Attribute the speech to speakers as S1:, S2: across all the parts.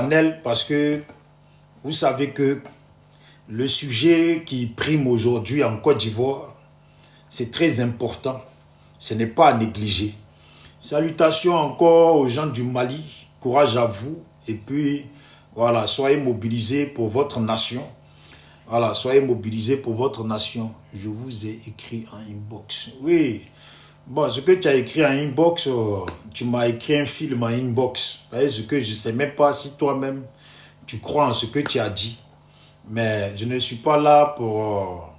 S1: Panel, parce que vous savez que le sujet qui prime aujourd'hui en Côte d'Ivoire, c'est très important. Ce n'est pas à négliger. Salutations encore aux gens du Mali. Courage à vous. Et puis, voilà, soyez mobilisés pour votre nation. Voilà, soyez mobilisés pour votre nation. Je vous ai écrit en inbox. Oui. Bon, ce que tu as écrit en inbox, tu m'as écrit un film en inbox. Vous voyez, ce que je ne sais même pas si toi-même, tu crois en ce que tu as dit. Mais je ne suis pas là pour...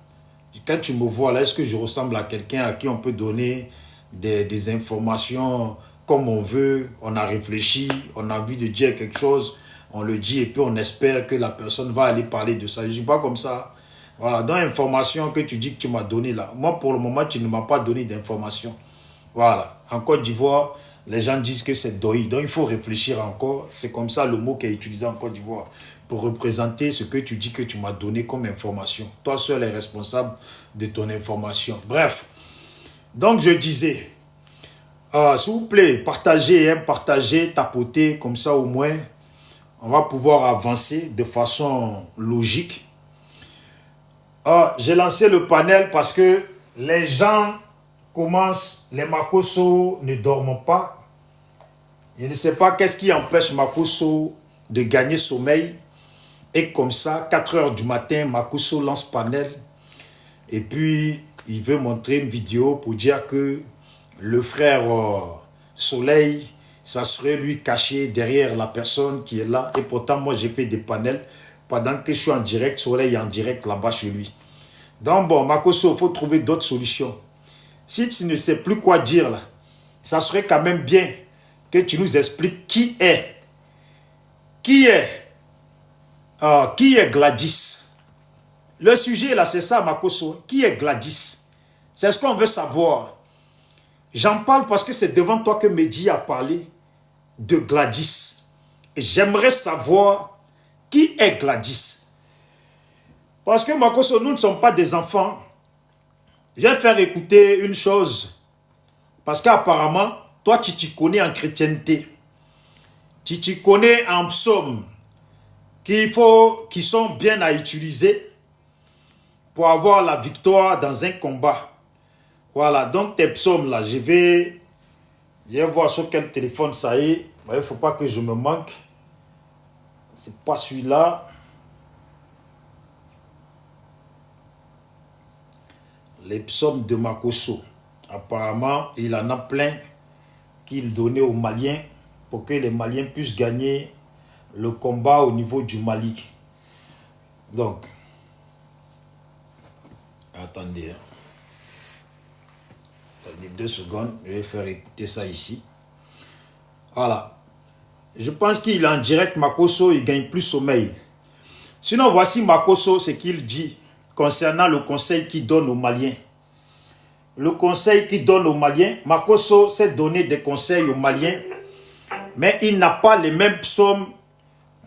S1: quand tu me vois là, est-ce que je ressemble à quelqu'un à qui on peut donner des informations comme on veut, on a réfléchi, on a envie de dire quelque chose, on le dit et puis on espère que la personne va aller parler de ça. Je ne suis pas comme ça. Voilà, dans l'information que tu dis que tu m'as donné là, moi pour le moment tu ne m'as pas donné d'informations. Voilà, en Côte d'Ivoire, les gens disent que c'est doi, donc il faut réfléchir encore. C'est comme ça le mot qui est utilisé en Côte d'Ivoire pour représenter ce que tu dis que tu m'as donné comme information. Toi seul es responsable de ton information. Bref, donc je disais, s'il vous plaît, partagez, partagez, tapotez, comme ça au moins, on va pouvoir avancer de façon logique. J'ai lancé le panel parce que les gens commencent, les Makosso ne dorment pas. Je ne sais pas qu'est-ce qui empêche Makosso de gagner sommeil. Et comme ça, 4 heures du matin, Makosso lance panel. Et puis, il veut montrer une vidéo pour dire que le frère Soleil, ça serait lui caché derrière la personne qui est là. Et pourtant, moi, j'ai fait des panels pendant que je suis en direct. Soleil est en direct là-bas chez lui. Donc, bon, Makosso, il faut trouver d'autres solutions. Si tu ne sais plus quoi dire là, ça serait quand même bien que tu nous expliques qui est Gladys. Le sujet là, c'est ça, Makosso. Qui est Gladys? C'est ce qu'on veut savoir. J'en parle parce que c'est devant toi que Mehdi a parlé de Gladys. Et j'aimerais savoir qui est Gladys. Parce que Makosso, nous ne sommes pas des enfants. Je vais faire écouter une chose. Parce qu'apparemment, toi, tu t'y connais en chrétienté. Tu t'y connais en psaumes qui sont bien à utiliser pour avoir la victoire dans un combat. Voilà, donc tes psaumes là, je vais voir sur quel téléphone ça est. Il ne faut pas que je me manque. C'est pas celui-là. Les psaumes de Makosso. Apparemment, il en a plein qu'il donnait aux Maliens pour que les Maliens puissent gagner le combat au niveau du Mali. Donc, attendez. Attendez 2 secondes, je vais faire écouter ça ici. Voilà. Je pense qu'il est en direct, Makosso, il gagne plus sommeil. Sinon, voici Makosso, ce qu'il dit concernant le conseil qu'il donne aux Maliens. Le conseil qu'il donne aux Maliens, Makosso s'est donné des conseils aux Maliens, mais il n'a pas les mêmes psaumes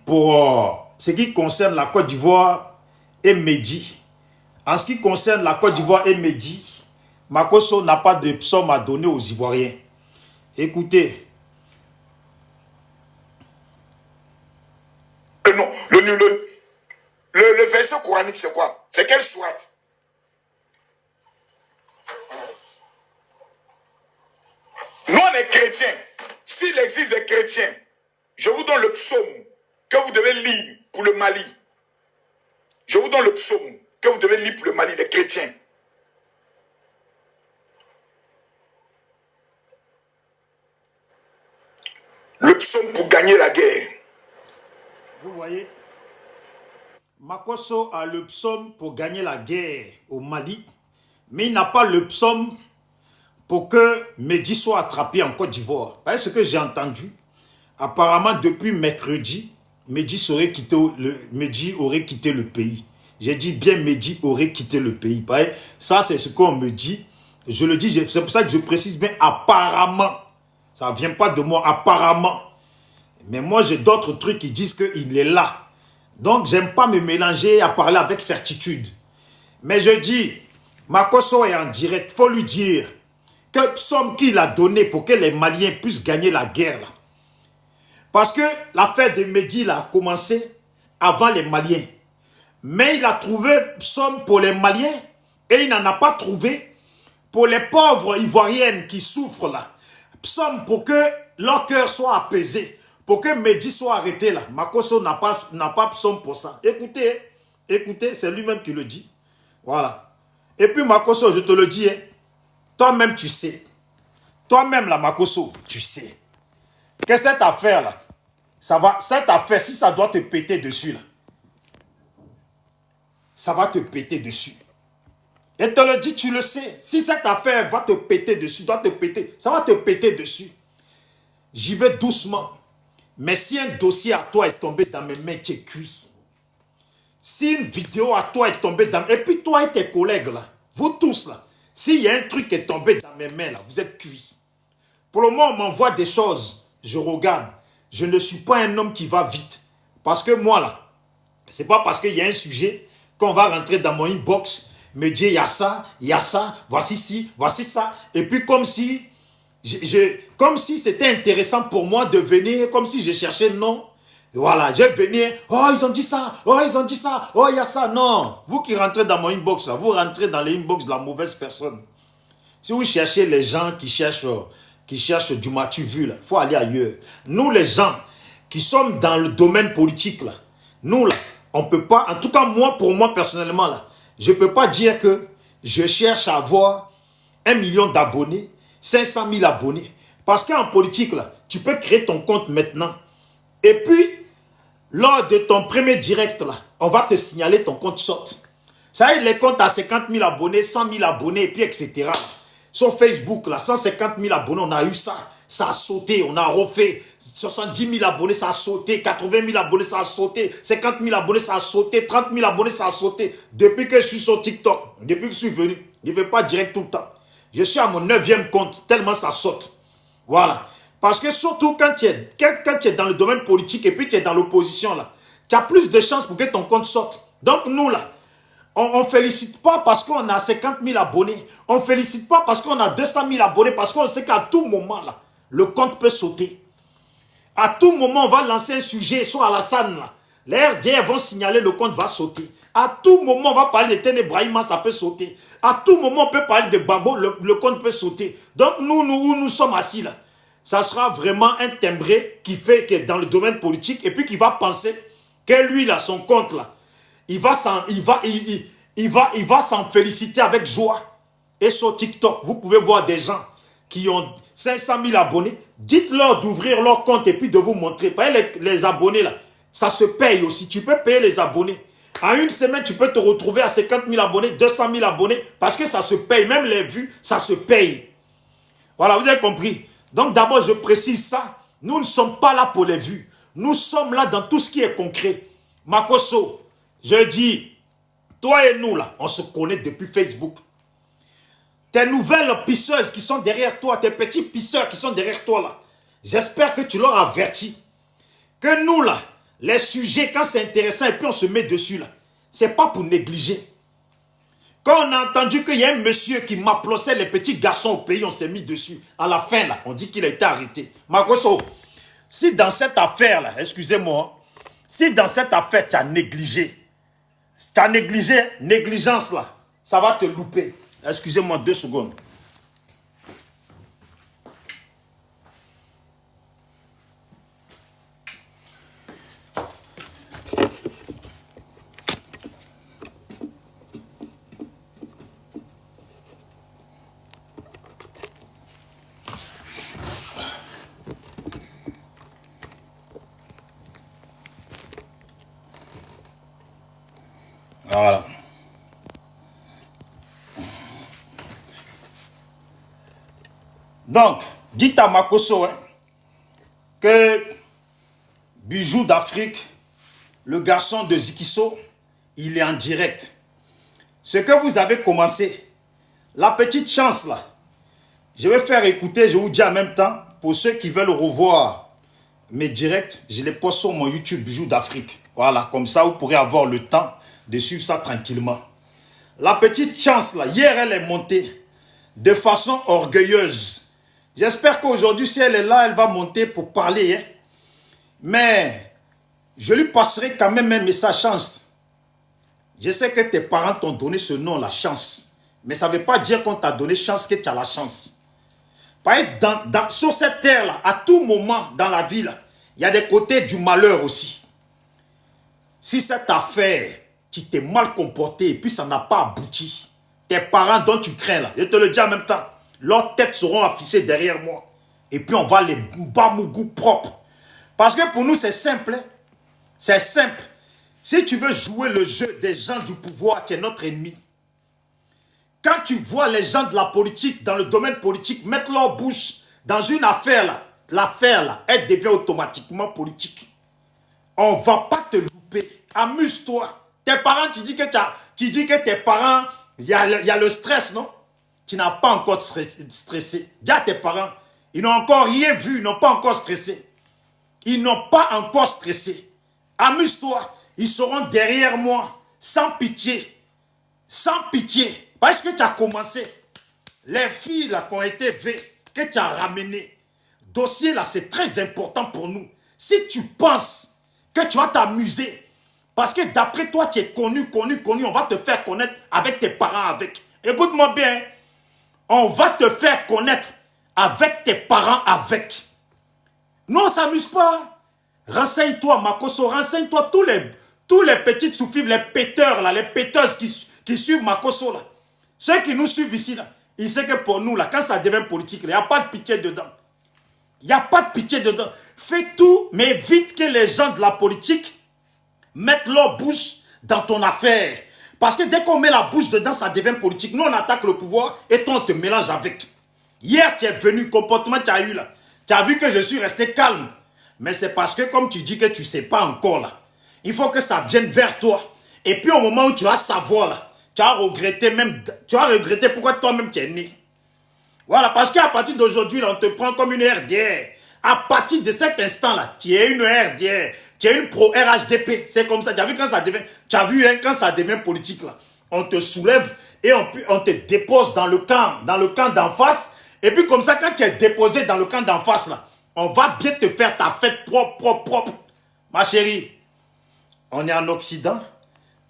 S1: pour ce qui concerne la Côte d'Ivoire et Mehdi. En ce qui concerne la Côte d'Ivoire et Mehdi, Makosso n'a pas de psaume à donner aux Ivoiriens. Écoutez.
S2: Non, le verset coranique, c'est quoi? C'est quelle sourate? Nous, on est chrétiens. S'il existe des chrétiens, je vous donne le psaume que vous devez lire pour le Mali. Je vous donne le psaume que vous devez lire pour le Mali, les chrétiens. Le psaume pour gagner la guerre.
S1: Vous voyez, Makosso a le psaume pour gagner la guerre au Mali, mais il n'a pas le psaume pour que Mehdi soit attrapé en Côte d'Ivoire. Vous voyez ce que j'ai entendu? Apparemment, depuis mercredi, Mehdi aurait quitté le pays. J'ai dit bien Mehdi aurait quitté le pays. Vous voyez, ça, c'est ce qu'on me dit. Je le dis, c'est pour ça que je précise bien apparemment. Ça ne vient pas de moi, apparemment. Mais moi, j'ai d'autres trucs qui disent qu'il est là. Donc, j'aime pas me mélanger à parler avec certitude. Mais je dis, Makosso est en direct. Il faut lui dire que psaume qu'il a donné pour que les Maliens puissent gagner la guerre. Parce que l'affaire de Mehdi là, a commencé avant les Maliens. Mais il a trouvé somme pour les Maliens et il n'en a pas trouvé pour les pauvres Ivoiriennes qui souffrent là. Somme pour que leur cœur soit apaisé, pour que Mehdi soit arrêté là. Makosso n'a pas somme pour ça. Écoutez, écoutez, c'est lui-même qui le dit. Voilà. Et puis Makosso, je te le dis, hein, toi-même tu sais. Toi-même là, Makosso, tu sais que cette affaire là, cette affaire, si ça doit te péter dessus là, ça va te péter dessus. Et te le dis, tu le sais. Si cette affaire va te péter dessus, doit te péter, ça va te péter dessus. J'y vais doucement. Mais si un dossier à toi est tombé dans mes mains, tu es cuit. Si une vidéo à toi est tombée dans... Et puis toi et tes collègues là, vous tous là, s'il y a un truc qui est tombé dans mes mains là, vous êtes cuits. Pour le moment, on m'envoie des choses, je regarde. Je ne suis pas un homme qui va vite. Parce que moi là, c'est pas parce qu'il y a un sujet qu'on va rentrer dans mon inbox, me dire il y a ça, voici ci, voici ça. Et puis comme si c'était intéressant pour moi de venir, comme si je cherchais non. Voilà, je vais venir, oh ils ont dit ça, oh ils ont dit ça, oh il y a ça. Non, vous qui rentrez dans mon inbox, là, vous rentrez dans les inbox de la mauvaise personne. Si vous cherchez les gens qui cherchent du matu vu, il faut aller ailleurs. Nous les gens qui sommes dans le domaine politique, là, nous là, on ne peut pas, en tout cas moi, pour moi personnellement, là, je ne peux pas dire que je cherche à avoir 1 million d'abonnés, 500 000 abonnés. Parce qu'en politique, là, tu peux créer ton compte maintenant. Et puis, lors de ton premier direct, là, on va te signaler ton compte saute. Ça y est, les comptes à 50 000 abonnés, 100 000 abonnés, et puis etc. Sur Facebook, là, 150 000 abonnés, on a eu ça. Ça a sauté, on a refait 70 000 abonnés, ça a sauté, 80 000 abonnés, ça a sauté, 50 000 abonnés, ça a sauté, 30 000 abonnés, ça a sauté. Depuis que je suis sur TikTok, depuis que je suis venu, je ne vais pas direct tout le temps. Je suis à mon 9e compte, tellement ça saute. Voilà. Parce que surtout quand tu es dans le domaine politique et puis tu es dans l'opposition, là, tu as plus de chances pour que ton compte sorte. Donc nous, là, on ne félicite pas parce qu'on a 50 000 abonnés. On ne félicite pas parce qu'on a 200 000 abonnés, parce qu'on sait qu'à tout moment, là, le compte peut sauter. À tout moment, on va lancer un sujet sur Alassane. Là. Les RDR vont signaler le compte va sauter. À tout moment, on va parler de Ténébrahima, ça peut sauter. À tout moment, on peut parler de Babo, le compte peut sauter. Donc nous sommes assis là. Ça sera vraiment un timbré qui fait que dans le domaine politique et puis qui va penser que lui, là, son compte là, il va s'en féliciter avec joie. Et sur TikTok, vous pouvez voir des gens qui ont 500 000 abonnés. Dites-leur d'ouvrir leur compte et puis de vous montrer. Par exemple, les abonnés là, ça se paye aussi. Tu peux payer les abonnés. En une semaine, tu peux te retrouver à 50 000 abonnés, 200 000 abonnés, parce que ça se paye. Même les vues, ça se paye. Voilà, vous avez compris. Donc d'abord, je précise ça. Nous ne sommes pas là pour les vues. Nous sommes là dans tout ce qui est concret. Makosso, je dis, toi et nous, là, on se connaît depuis Facebook. Tes nouvelles pisseuses qui sont derrière toi, tes petits pisseurs qui sont derrière toi, là, j'espère que tu leur avertis que nous, là, les sujets, quand c'est intéressant et puis on se met dessus, là, c'est pas pour négliger. Quand on a entendu qu'il y a un monsieur qui m'applaudissait les petits garçons au pays, on s'est mis dessus. À la fin, là, on dit qu'il a été arrêté. Makosso, si dans cette affaire, là, excusez-moi, si dans cette affaire, tu as négligé, négligence, là, ça va te louper. Excusez-moi 2 secondes. Voilà. Donc, dites à Makosso que Bijou d'Afrique, le garçon de Zikiso, il est en direct. Ce que vous avez commencé, la petite chance là, je vais faire écouter, je vous dis en même temps, pour ceux qui veulent revoir mes directs, je les poste sur mon YouTube Bijou d'Afrique. Voilà, comme ça vous pourrez avoir le temps de suivre ça tranquillement. La petite chance là, hier elle est montée de façon orgueilleuse. J'espère qu'aujourd'hui, si elle est là, elle va monter pour parler. Hein. Mais je lui passerai quand même un message chance. Je sais que tes parents t'ont donné ce nom, la chance. Mais ça ne veut pas dire qu'on t'a donné chance que tu as la chance. Parce que sur cette terre-là, à tout moment dans la vie, il y a des côtés du malheur aussi. Si cette affaire, tu t'es mal comporté et puis ça n'a pas abouti, tes parents dont tu crains là, je te le dis en même temps, leurs têtes seront affichées derrière moi. Et puis on va les bamougou propres. Parce que pour nous c'est simple. Hein? C'est simple. Si tu veux jouer le jeu des gens du pouvoir, tu es notre ennemi. Quand tu vois les gens de la politique, dans le domaine politique, mettre leur bouche dans une affaire là, l'affaire là, elle devient automatiquement politique. On ne va pas te louper. Amuse-toi. Tes parents, tu dis que tes parents, il y a le stress, non? Tu n'as pas encore stressé. Dis à tes parents, ils n'ont encore rien vu, ils n'ont pas encore stressé. Ils n'ont pas encore stressé. Amuse-toi. Ils seront derrière moi, sans pitié. Sans pitié. Parce que tu as commencé. Les filles là qui ont été vues, que tu as ramenées. Dossier là, c'est très important pour nous. Si tu penses que tu vas t'amuser, parce que d'après toi, tu es connu, on va te faire connaître avec tes parents avec. Écoute-moi bien. On va te faire connaître avec tes parents avec. Nous, on ne s'amuse pas. Renseigne-toi, Makosso, renseigne-toi tous les petits sous-fifs, les péteurs, là, les péteuses qui suivent Makosso, là. Ceux qui nous suivent ici, là, ils savent que pour nous, là, quand ça devient politique, il n'y a pas de pitié dedans. Il n'y a pas de pitié dedans. Fais tout, mais vite que les gens de la politique mettent leur bouche dans ton affaire. Parce que dès qu'on met la bouche dedans, ça devient politique. Nous, on attaque le pouvoir et toi, on te mélange avec. Hier, tu es venu, comportement tu as eu là. Tu as vu que je suis resté calme. Mais c'est parce que comme tu dis que tu ne sais pas encore là, il faut que ça vienne vers toi. Et puis au moment où tu vas savoir là, tu vas regretter pourquoi toi-même tu es né. Voilà, parce qu'à partir d'aujourd'hui, on te prend comme une RDR. À partir de cet instant-là, tu es une RDR. Tu es une pro-RHDP. C'est comme ça. Tu as vu quand ça devient, quand ça devient politique, là, on te soulève et on te dépose dans le camp d'en face. Et puis comme ça, quand tu es déposé dans le camp d'en face, là, on va bien te faire ta fête propre. Ma chérie, on est en Occident.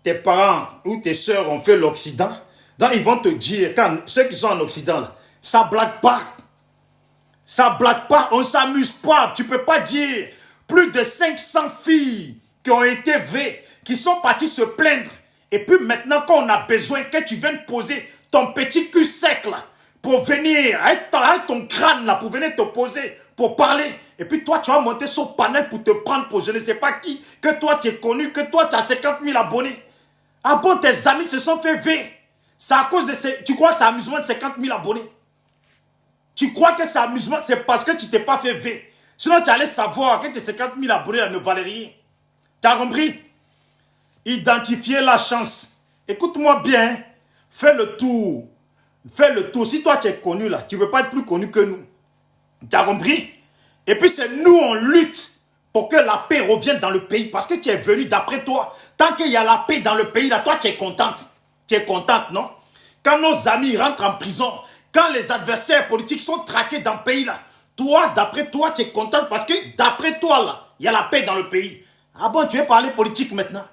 S1: Tes parents ou tes soeurs ont fait l'Occident. Donc ils vont te dire, quand ceux qui sont en Occident, là, ça blague pas. Ça blague pas, on s'amuse pas. Tu peux pas dire plus de 500 filles qui ont été vées, qui sont parties se plaindre. Et puis maintenant, quand on a besoin que tu viennes poser ton petit cul sec là, pour venir, avec ton crâne là, pour venir te poser, pour parler. Et puis toi, tu vas monter sur panel pour te prendre pour je ne sais pas qui, que toi tu es connu, que toi tu as 50 000 abonnés. Ah bon, tes amis se sont fait V. C'est à cause de ces... Tu crois que c'est amusement de 50 000 abonnés? Tu crois que c'est amusement, c'est parce que tu t'es pas fait V. Sinon, tu allais savoir que tes 50 000 abonnés là, ne valaient rien. Tu as compris? Identifier la chance. Écoute-moi bien. Fais le tour. Fais le tour. Si toi, tu es connu là, tu ne peux pas être plus connu que nous. Tu as compris? Et puis, c'est nous, on lutte pour que la paix revienne dans le pays. Parce que tu es venu d'après toi. Tant qu'il y a la paix dans le pays, là, toi, tu es contente. Tu es contente, non? Quand nos amis rentrent en prison, quand les adversaires politiques sont traqués dans le pays, là, toi, d'après toi, tu es contente parce que d'après toi, là, il y a la paix dans le pays. Ah bon, tu veux parler politique maintenant?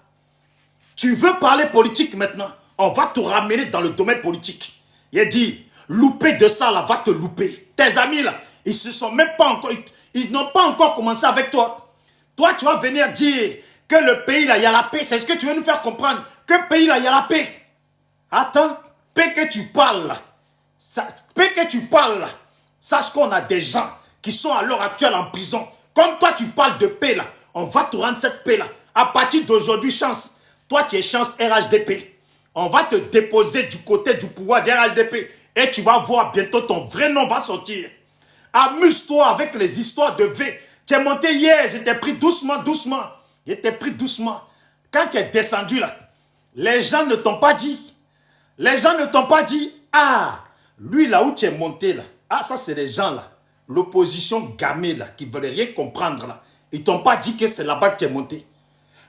S1: Tu veux parler politique maintenant? On va te ramener dans le domaine politique. Il dit, louper de ça, là, va te louper. Tes amis, là, ils se sont même pas encore... Ils n'ont pas encore commencé avec toi. Toi, tu vas venir dire que le pays, là, il y a la paix. C'est ce que tu veux nous faire comprendre. Que le pays, là, il y a la paix. Attends, paix que tu parles, là. Paix que tu parles, là. Sache qu'on a des gens qui sont à l'heure actuelle en prison. Comme toi, tu parles de paix, là. On va te rendre cette paix, là. À partir d'aujourd'hui, chance. Toi, tu es chance RHDP. On va te déposer du côté du pouvoir d'RHDP. Et tu vas voir bientôt ton vrai nom va sortir. Amuse-toi avec les histoires de V. Tu es monté hier, je t'ai pris doucement. Je t'ai pris doucement. Quand tu es descendu là, les gens ne t'ont pas dit. Les gens ne t'ont pas dit, ah, lui là où tu es monté là, ah ça c'est les gens là, l'opposition gamée là, qui ne veulent rien comprendre là. Ils t'ont pas dit que c'est là-bas que tu es monté.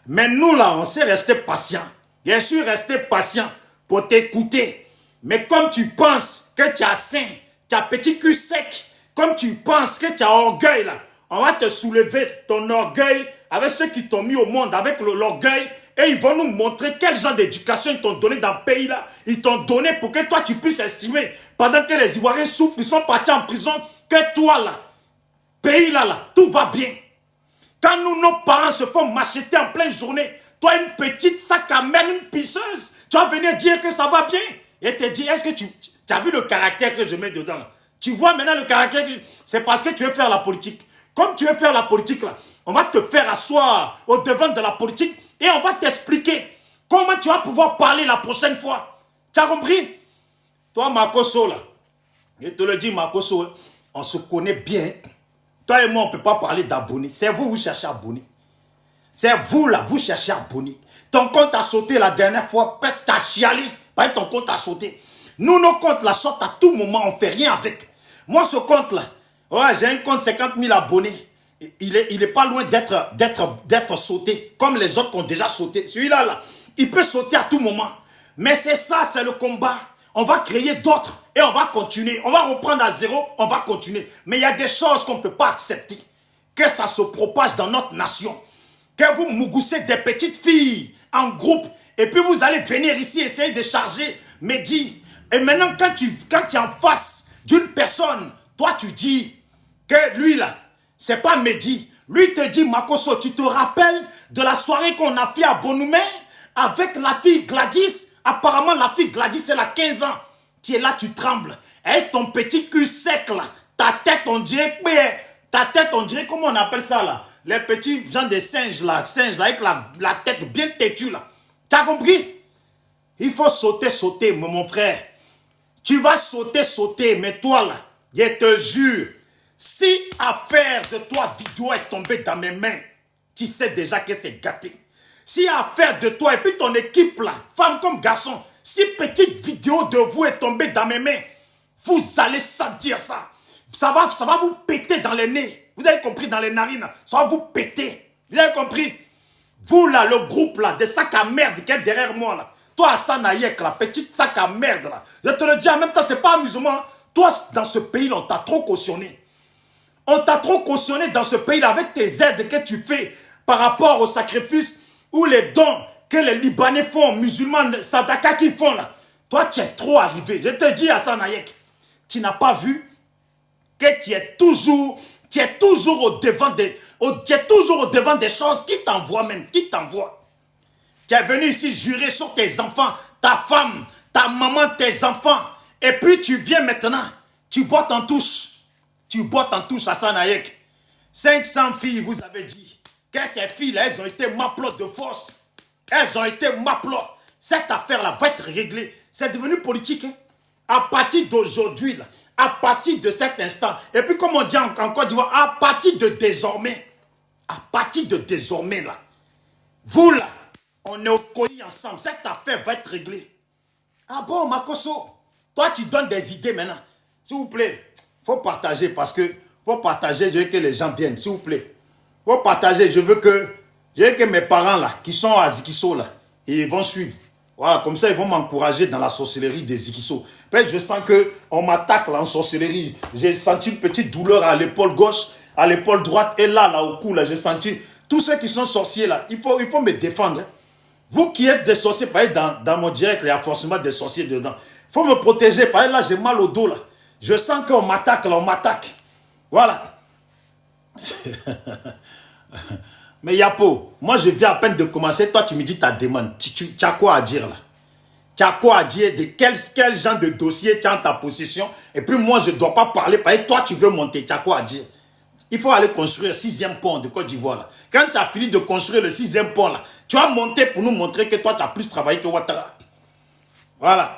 S1: Mais nous là, on s'est resté patient. Je suis resté patient pour t'écouter. Mais comme tu penses que tu as sain, tu as petit cul sec, comme tu penses que tu as orgueil là, On va te soulever ton orgueil avec ceux qui t'ont mis au monde, avec l'orgueil. Et ils vont nous montrer quel genre d'éducation ils t'ont donné dans le pays là. Ils t'ont donné pour que toi tu puisses estimer. Pendant que les Ivoiriens souffrent, ils sont partis en prison. Que toi là, pays là, tout va bien. Quand nos parents se font macheter en pleine journée, toi une petite sac à main, une pisseuse, tu vas venir dire que ça va bien. Et te dire, est-ce que tu as vu le caractère que je mets dedans là? Tu vois maintenant le caractère, c'est parce que tu veux faire la politique. Comme tu veux faire la politique là, on va te faire asseoir au devant de la politique et on va t'expliquer comment tu vas pouvoir parler la prochaine fois. Tu as compris? Toi, Makoso, là, je te le dis, Makoso, on se connaît bien. Toi et moi, on ne peut pas parler d'abonnés. C'est vous, vous cherchez à abonner. C'est vous, là, vous cherchez à abonner. Ton compte a sauté la dernière fois, peut-être t'as chialé, parce que ton compte a sauté. Nous, nos comptes, là, sortent à tout moment, on ne fait rien avec. Moi, ce compte-là, ouais, j'ai un compte 50 000 abonnés. Il est pas loin d'être sauté, comme les autres qui ont déjà sauté. Celui-là, là, il peut sauter à tout moment. Mais c'est ça, c'est le combat. On va créer d'autres et on va continuer. On va reprendre à zéro, on va continuer. Mais il y a des choses qu'on ne peut pas accepter. Que ça se propage dans notre nation. Que vous mougoussez des petites filles en groupe. Et puis vous allez venir ici essayer de charger Mehdi. Et maintenant, quand tu es en face d'une personne, toi tu dis que lui là, c'est pas Mehdi. Lui te dit, Makoso, tu te rappelles de la soirée qu'on a fait à Bonoumé avec la fille Gladys? Apparemment, la fille Gladys, elle a 15 ans. Tu es là, tu trembles. Et ton petit cul sec là, ta tête, on dirait, comment on appelle ça là? Les petits gens de singes là, avec la tête bien têtue là. Tu as compris? Il faut sauter, mon frère. Tu vas sauter, mais toi là, je te jure, si affaire de toi vidéo est tombée dans mes mains, tu sais déjà que c'est gâté. Si affaire de toi et puis ton équipe là, femme comme garçon, si petite vidéo de vous est tombée dans mes mains, vous allez sentir ça. Ça va vous péter dans les nez. Vous avez compris, dans les narines, ça va vous péter. Vous avez compris? Vous là, le groupe là, des sacs à merde qui est derrière moi là. Toi, Hassan Hayek, la petite sac à merde là. Je te le dis en même temps, c'est pas amusement. Toi, dans ce pays là, on t'a trop cautionné. On t'a trop cautionné dans ce pays là avec tes aides que tu fais par rapport aux sacrifices ou les dons que les Libanais font, musulmans, Sadaka qui font là. Toi, tu es trop arrivé. Je te dis, Hassan Hayek, tu n'as pas vu que tu es toujours au devant des choses qui t'envoient même, qui t'envoient. Tu es venu ici jurer sur tes enfants, ta femme, ta maman, tes enfants. Et puis tu viens maintenant, tu boites en touche. Tu boites en touche, Hassan Hayek. 500 filles, vous avez dit que ces filles-là, elles ont été maplotes de force. Elles ont été maplotes. Cette affaire-là va être réglée. C'est devenu politique. Hein? À partir d'aujourd'hui, à partir de cet instant, et puis comme on dit en Côte d'Ivoire, à partir de désormais, là, vous là, on est au colis ensemble. Cette affaire va être réglée. Ah bon, Makoso, toi tu donnes des idées maintenant. S'il vous plaît, il faut partager parce que faut partager, je veux que les gens viennent, s'il vous plaît. Il faut partager, je veux que mes parents là, qui sont à Zikiso là, ils vont suivre. Voilà, comme ça ils vont m'encourager dans la sorcellerie des Zikiso. Après, je sens qu'on m'attaque là en sorcellerie. J'ai senti une petite douleur à l'épaule gauche, à l'épaule droite et là au cou là, j'ai senti. Tous ceux qui sont sorciers là, il faut me défendre. Hein. Vous qui êtes des sorciers, par exemple, dans mon direct, il y a forcément des sorciers dedans. Il faut me protéger, par exemple, là j'ai mal au dos là. Je sens qu'on m'attaque là, on m'attaque. Voilà. Mais Yapo, moi je viens à peine de commencer, toi tu me dis ta demande. Tu as quoi à dire là? Tu as quoi à dire de quel genre de dossier tu as en ta possession? Et puis moi je ne dois pas parler, parce que toi tu veux monter, tu as quoi à dire? Il faut aller construire le 6e pont de Côte d'Ivoire là. Quand tu as fini de construire le 6e pont là, tu vas monter pour nous montrer que toi tu as plus travaillé que Ouattara. Voilà.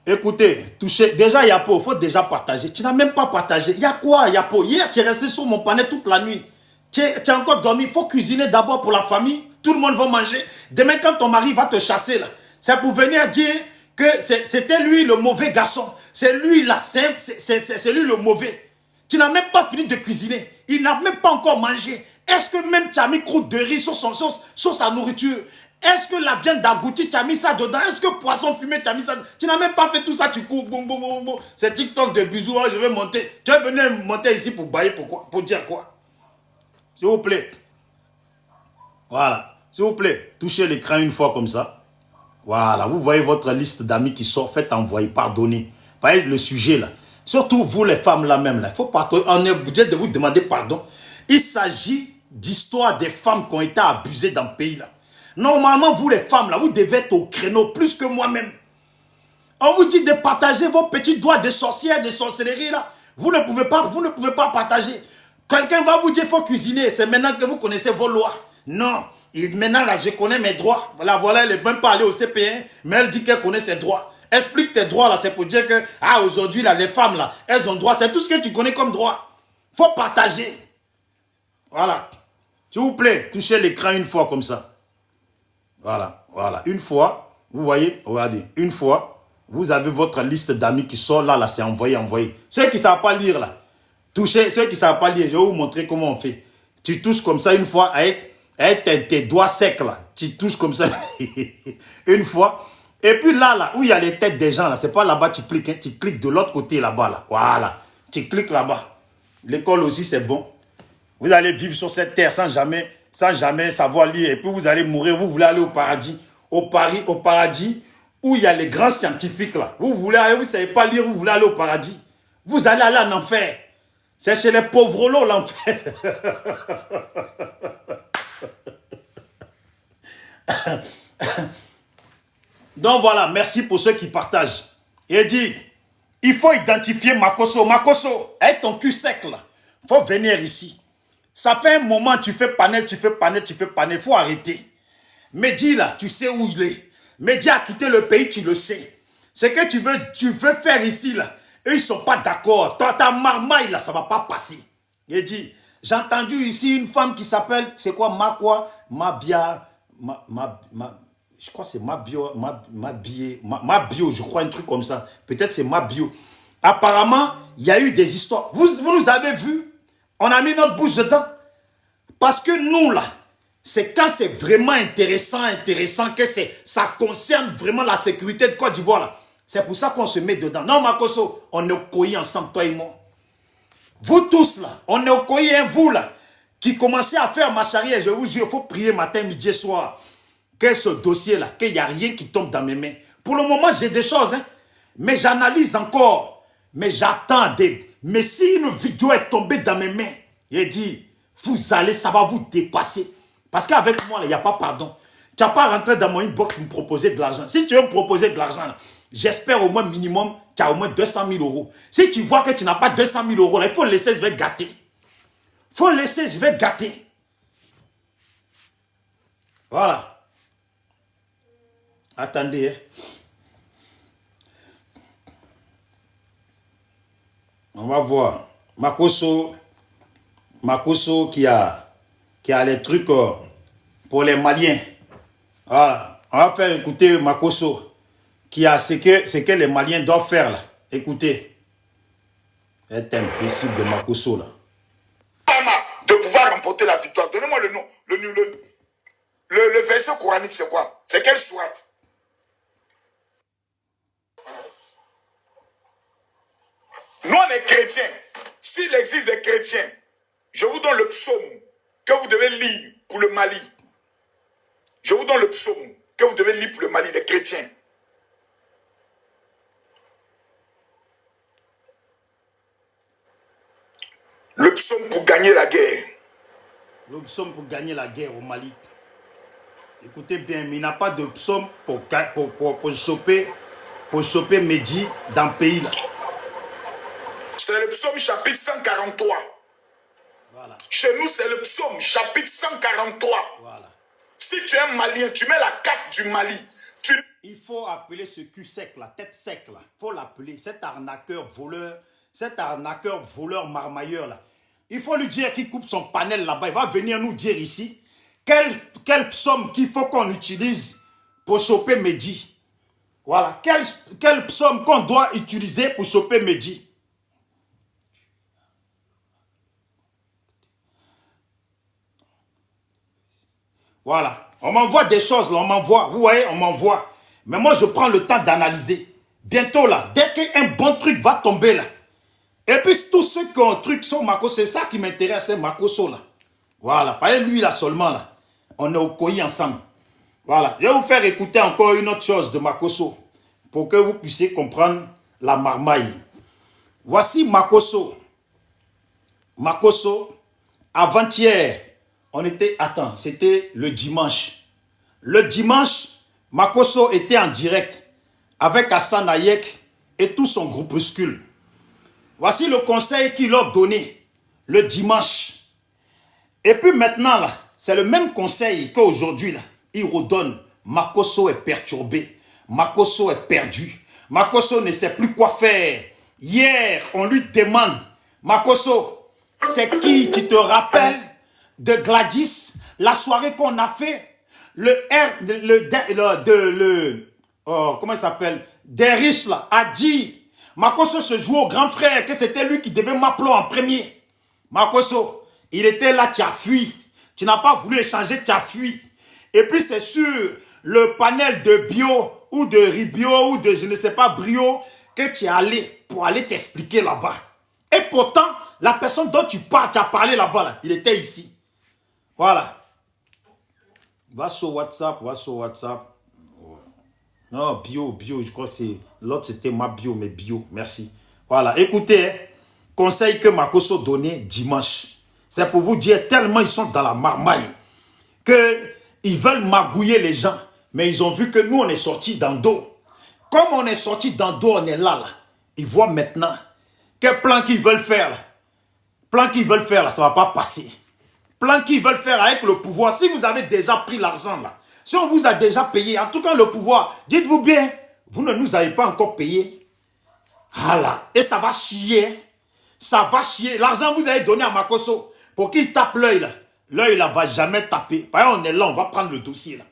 S1: Écoutez, touchez. Déjà Yapo, il faut déjà partager. Tu n'as même pas partagé. Il y a quoi Yapo? Hier tu es resté sur mon panel toute la nuit. Tu as encore dormi. Il faut cuisiner d'abord pour la famille. Tout le monde va manger. Demain quand ton mari va te chasser là, c'est pour venir dire que c'était lui le mauvais garçon. C'est lui là, c'est lui le mauvais. Tu n'as même pas fini de cuisiner. Il n'a même pas encore mangé. Est-ce que même tu as mis croûte de riz sur sa nourriture? Est-ce que la viande d'agouti, tu as mis ça dedans? Est-ce que poisson fumé, tu as mis ça dedans? Tu n'as même pas fait tout ça, tu cours, boum, boum, boum, boum. C'est TikTok de bisous, oh, je vais monter. Tu es venu monter ici pour bailler, pourquoi? Pour dire quoi? S'il vous plaît. Voilà. S'il vous plaît, touchez l'écran une fois comme ça. Voilà, vous voyez votre liste d'amis qui sort, faites envoyer, pardonnez. Voyez le sujet là. Surtout vous les femmes là même là. Il faut pardonner, on est obligé de vous demander pardon. Il s'agit d'histoires des femmes qui ont été abusées dans le pays là. Normalement, vous les femmes là, vous devez être au créneau plus que moi-même. On vous dit de partager vos petits doigts de sorcières, de sorcellerie là. Vous ne pouvez pas partager. Quelqu'un va vous dire qu'il faut cuisiner. C'est maintenant que vous connaissez vos lois. Non. Et maintenant là, je connais mes droits. Voilà, elle n'est même pas allée au CP1, mais elle dit qu'elle connaît ses droits. Explique tes droits là, c'est pour dire que, ah, aujourd'hui là, les femmes là, elles ont droit. C'est tout ce que tu connais comme droit. Faut partager. Voilà. S'il vous plaît, touchez l'écran une fois comme ça. Voilà, voilà. Une fois, vous voyez, regardez, une fois, vous avez votre liste d'amis qui sort là, c'est envoyé. Ceux qui ne savent pas lire là, touchez, ceux qui ne savent pas lire, je vais vous montrer comment on fait. Tu touches comme ça une fois avec tes doigts secs là, tu touches comme ça une fois. Et puis là, où il y a les têtes des gens là, c'est pas là-bas tu cliques, hein, tu cliques de l'autre côté là-bas là, voilà, tu cliques là-bas. L'école aussi c'est bon. Vous allez vivre sur cette terre sans jamais savoir lire. Et puis vous allez mourir. Vous voulez aller au paradis. Au paradis où il y a les grands scientifiques là. Vous voulez aller, vous ne savez pas lire, vous voulez aller au paradis. Vous allez aller en enfer. C'est chez les pauvres lots l'enfer. Donc voilà, merci pour ceux qui partagent. Et dit, il faut identifier Makosso. Makosso, avec ton cul sec là, il faut venir ici. Ça fait un moment, tu fais panel, il faut arrêter. Mehdi là, tu sais où il est. Mehdi a quitté le pays, tu le sais. Ce que tu veux faire ici là, eux ils ne sont pas d'accord. Ta marmaille là, ça ne va pas passer. Il dit, j'ai entendu ici une femme qui s'appelle, c'est quoi, je crois que c'est Mabio, je crois, un truc comme ça. Peut-être c'est Mabio. Apparemment, il y a eu des histoires. Vous nous avez vus. On a mis notre bouche dedans. Parce que nous, là, c'est quand c'est vraiment intéressant, que ça concerne vraiment la sécurité de Côte d'Ivoire, là. C'est pour ça qu'on se met dedans. Non, Makosso, on est au Koyi ensemble, toi et moi. Vous tous, là, on est au Koyi, hein, vous, là, qui commencez à faire marche arrière. Je vous jure, il faut prier matin, midi et soir. Que ce dossier-là, qu'il n'y a rien qui tombe dans mes mains. Pour le moment, j'ai des choses, hein, mais j'analyse encore. Mais j'attends Mais si une vidéo est tombée dans mes mains, il dit, vous allez, ça va vous dépasser. Parce qu'avec moi, il n'y a pas pardon. Tu n'as pas rentré dans mon inbox pour me proposer de l'argent. Si tu veux me proposer de l'argent, j'espère au moins minimum, tu as au moins 200 000 euros. Si tu vois que tu n'as pas 200 000 euros, là, il faut laisser, je vais gâter. Il faut laisser, je vais gâter. Voilà. Attendez, hein. On va voir. Makosso qui a les trucs pour les Maliens. Voilà. On va faire écouter Makosso qui a ce que les Maliens doivent faire là. Écoutez. C'est imbécile de Makosso là.
S2: De pouvoir remporter la victoire. Donnez-moi le nom. Le verset coranique, c'est quoi? C'est quelle sourate? Nous, on est chrétiens. S'il existe des chrétiens, je vous donne le psaume que vous devez lire pour le Mali. Je vous donne le psaume que vous devez lire pour le Mali, les chrétiens. Le psaume pour gagner la guerre.
S1: Le psaume pour gagner la guerre au Mali. Écoutez bien, mais il n'a pas de psaume pour choper Mehdi dans le pays là.
S2: C'est le psaume chapitre 143.
S1: Voilà.
S2: Chez nous, c'est le psaume chapitre 143.
S1: Voilà.
S2: Si tu es un Malien, tu mets la carte du Mali.
S1: Il faut appeler ce cul sec, la tête sec là. Il faut l'appeler, cet arnaqueur voleur marmailleur là. Il faut lui dire qu'il coupe son panel là-bas. Il va venir nous dire ici quel psaume qu'il faut qu'on utilise pour choper Mehdi. Voilà. Quel psaume qu'on doit utiliser pour choper Mehdi. Voilà. On m'envoie des choses, là, on m'envoie. Vous voyez, on m'envoie. Mais moi, je prends le temps d'analyser. Bientôt, là, dès qu'un bon truc va tomber, là. Et puis, tous ceux qui ont un truc sur Makosso, c'est ça qui m'intéresse, c'est Makosso, là. Voilà. Pas lui, là, seulement, là. On est au Koyi ensemble. Voilà. Je vais vous faire écouter encore une autre chose de Makosso pour que vous puissiez comprendre la marmaille. Voici Makosso. Makosso, avant-hier, on était... Attends, c'était le dimanche. Le dimanche, Makosso était en direct avec Hassan Hayek et tout son groupuscule. Voici le conseil qu'il leur donnait le dimanche. Et puis maintenant, là, c'est le même conseil qu'aujourd'hui, là. Il redonne. Makosso est perturbé. Makosso est perdu. Makosso ne sait plus quoi faire. Hier, on lui demande, Makosso, c'est qui tu te rappelles de Gladys, la soirée qu'on a fait, comment il s'appelle, Derrish là, a dit, Makosso se joue au grand frère, que c'était lui qui devait m'appeler en premier. Makosso, il était là, tu as fui. Tu n'as pas voulu échanger, tu as fui. Et puis c'est sur le panel de Bio ou de Ribio ou de je ne sais pas Brio que tu es allé pour aller t'expliquer là-bas. Et pourtant, la personne dont tu parles, tu as parlé là-bas, là, il était ici. Voilà. Va sur WhatsApp, Non, bio, je crois que c'est... L'autre, c'était ma bio, mais bio, merci. Voilà, écoutez, conseil que Makosso donnait dimanche. C'est pour vous dire, tellement ils sont dans la marmaille, qu'ils veulent magouiller les gens. Mais ils ont vu que nous, on est sortis dans dos. Comme on est sortis dans dos, on est là. Ils voient maintenant quel plan qu'ils veulent faire. Plan qu'ils veulent faire, là, ça ne va pas passer. Plan qu'ils veulent faire avec le pouvoir. Si vous avez déjà pris l'argent, là, si on vous a déjà payé, en tout cas le pouvoir, dites-vous bien, vous ne nous avez pas encore payé. Voilà. Et ça va chier. Ça va chier. L'argent vous avez donné à Makosso pour qu'il tape l'œil, là. L'œil, là, va jamais taper. Par exemple, on est là, on va prendre le dossier, là.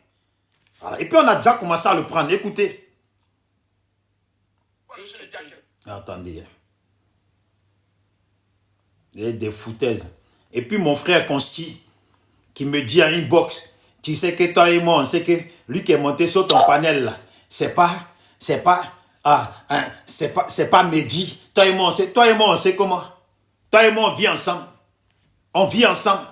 S1: Voilà. Et puis, on a déjà commencé à le prendre. Écoutez. Attendez. Il y a des foutaises. Et puis, mon frère Consti, qui me dit en inbox, tu sais que toi et moi, on sait que lui qui est monté sur ton panel, là, c'est pas Mehdi. Toi et moi, on sait comment. Toi et moi, on vit ensemble. On vit ensemble.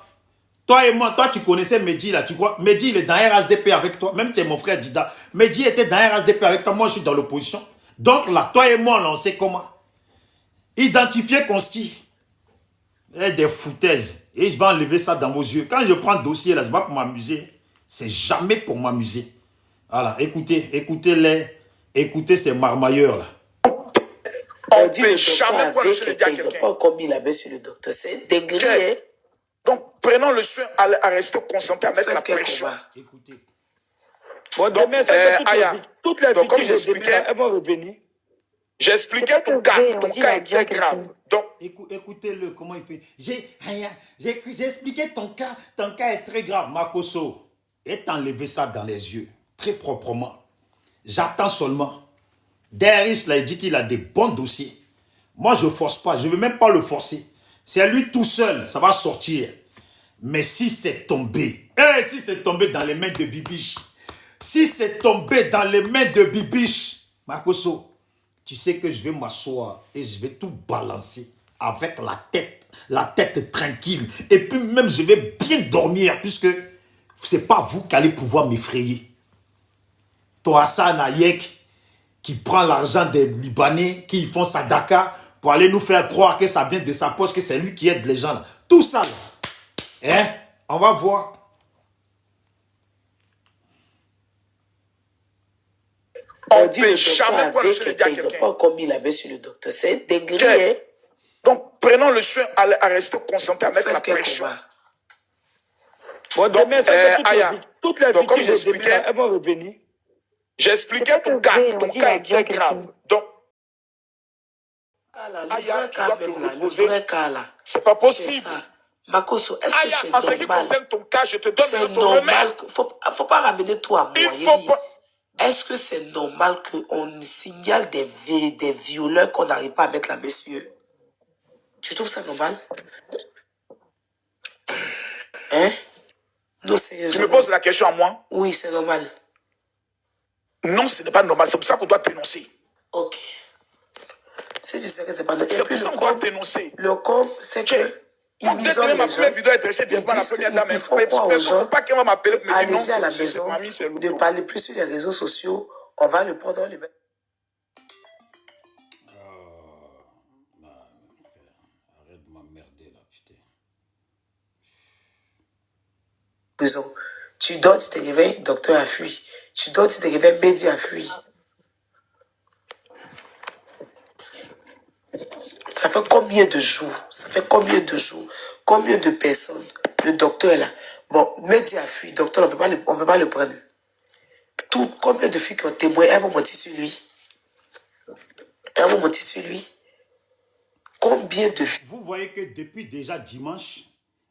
S1: Toi et moi, toi, tu connaissais Mehdi, là, tu crois. Mehdi, il est dans RHDP avec toi. Même si c'est mon frère Dida. Mehdi était dans RHDP avec toi. Moi, je suis dans l'opposition. Donc là, toi et moi, là, on sait comment. Identifier Consti. Et des foutaises. Et je vais enlever ça dans vos yeux. Quand je prends le dossier, là, c'est pas pour m'amuser. C'est jamais pour m'amuser. Voilà, écoutez-les. Écoutez ces marmailleurs, là.
S2: On dit le jamais quoi le dire à quelqu'un.
S3: Pas comme il avait sur le docteur. C'est degré.
S2: Donc, prenons le soin à rester concentré avec la pression.
S1: Écoutez.
S4: Bon, demain, toutes les victimes de demain, elles vont revenir.
S2: J'expliquais ton cas est très grave. Donc,
S1: écoutez-le, comment il fait. J'ai expliqué ton cas est très grave, Makosso. Et t'enlever ça dans les yeux, très proprement. J'attends seulement. Derrick, là, il dit qu'il a des bons dossiers. Moi, je ne force pas, je ne veux même pas le forcer. C'est lui tout seul, ça va sortir. Mais si c'est tombé, si c'est tombé dans les mains de Bibiche, si c'est tombé dans les mains de Bibiche, Makosso, tu sais que je vais m'asseoir et je vais tout balancer avec la tête tranquille. Et puis même, je vais bien dormir puisque ce n'est pas vous qui allez pouvoir m'effrayer. Toi, Hassan Hayek, qui prend l'argent des Libanais, qui font sadaka pour aller nous faire croire que ça vient de sa poche, que c'est lui qui aide les gens. Là. Tout ça, là. Hein? On va voir.
S3: On dit le jamais quoi le dire à quelqu'un. Pas comme il avait sur le docteur. C'est degré.
S2: Donc, prenons le soin à rester concentré avec la pression.
S4: Bon, demain, toutes les victimes de demain, elles vont revenir.
S2: J'expliquais ton cas est très grave. Donc, c'est pas possible.
S3: Makosso, est-ce que c'est
S2: normal? En ce qui concerne ton cas, je te donne
S3: c'est normal. Faut pas ramener toi à moi. Est-ce que c'est normal qu'on signale des violeurs qu'on n'arrive pas à mettre là, messieurs? Tu trouves ça normal? Hein? Non,
S2: tu me poses la question à moi?
S3: Oui, c'est normal.
S2: Non, ce n'est pas normal. C'est pour ça qu'on doit dénoncer.
S3: Ok. Si tu sais que c'est pas normal.
S2: C'est pour ça qu'on doit dénoncer.
S3: Le com, c'est que...
S2: Quand dès que ma première vidéo est dressée devant la première dame, il ne faut pas qu'elle va m'appeler.
S3: Allez-y à la maison, de parler plus sur les réseaux sociaux. On va le prendre dans les...
S1: Arrête de m'emmerder là, putain.
S3: Prison. Tu dors, tu te réveilles, docteur a fui. Tu dors, tu te réveilles, média a fui. Ça fait combien de jours? Ça fait combien de jours? Combien de personnes? Le docteur là. Bon, média a fui. Docteur, on ne peut pas le prendre. Combien de filles qui ont témoigné, elles vont mentir sur lui. Elles vont mentir sur lui. Combien de filles?
S1: Vous voyez que depuis déjà dimanche,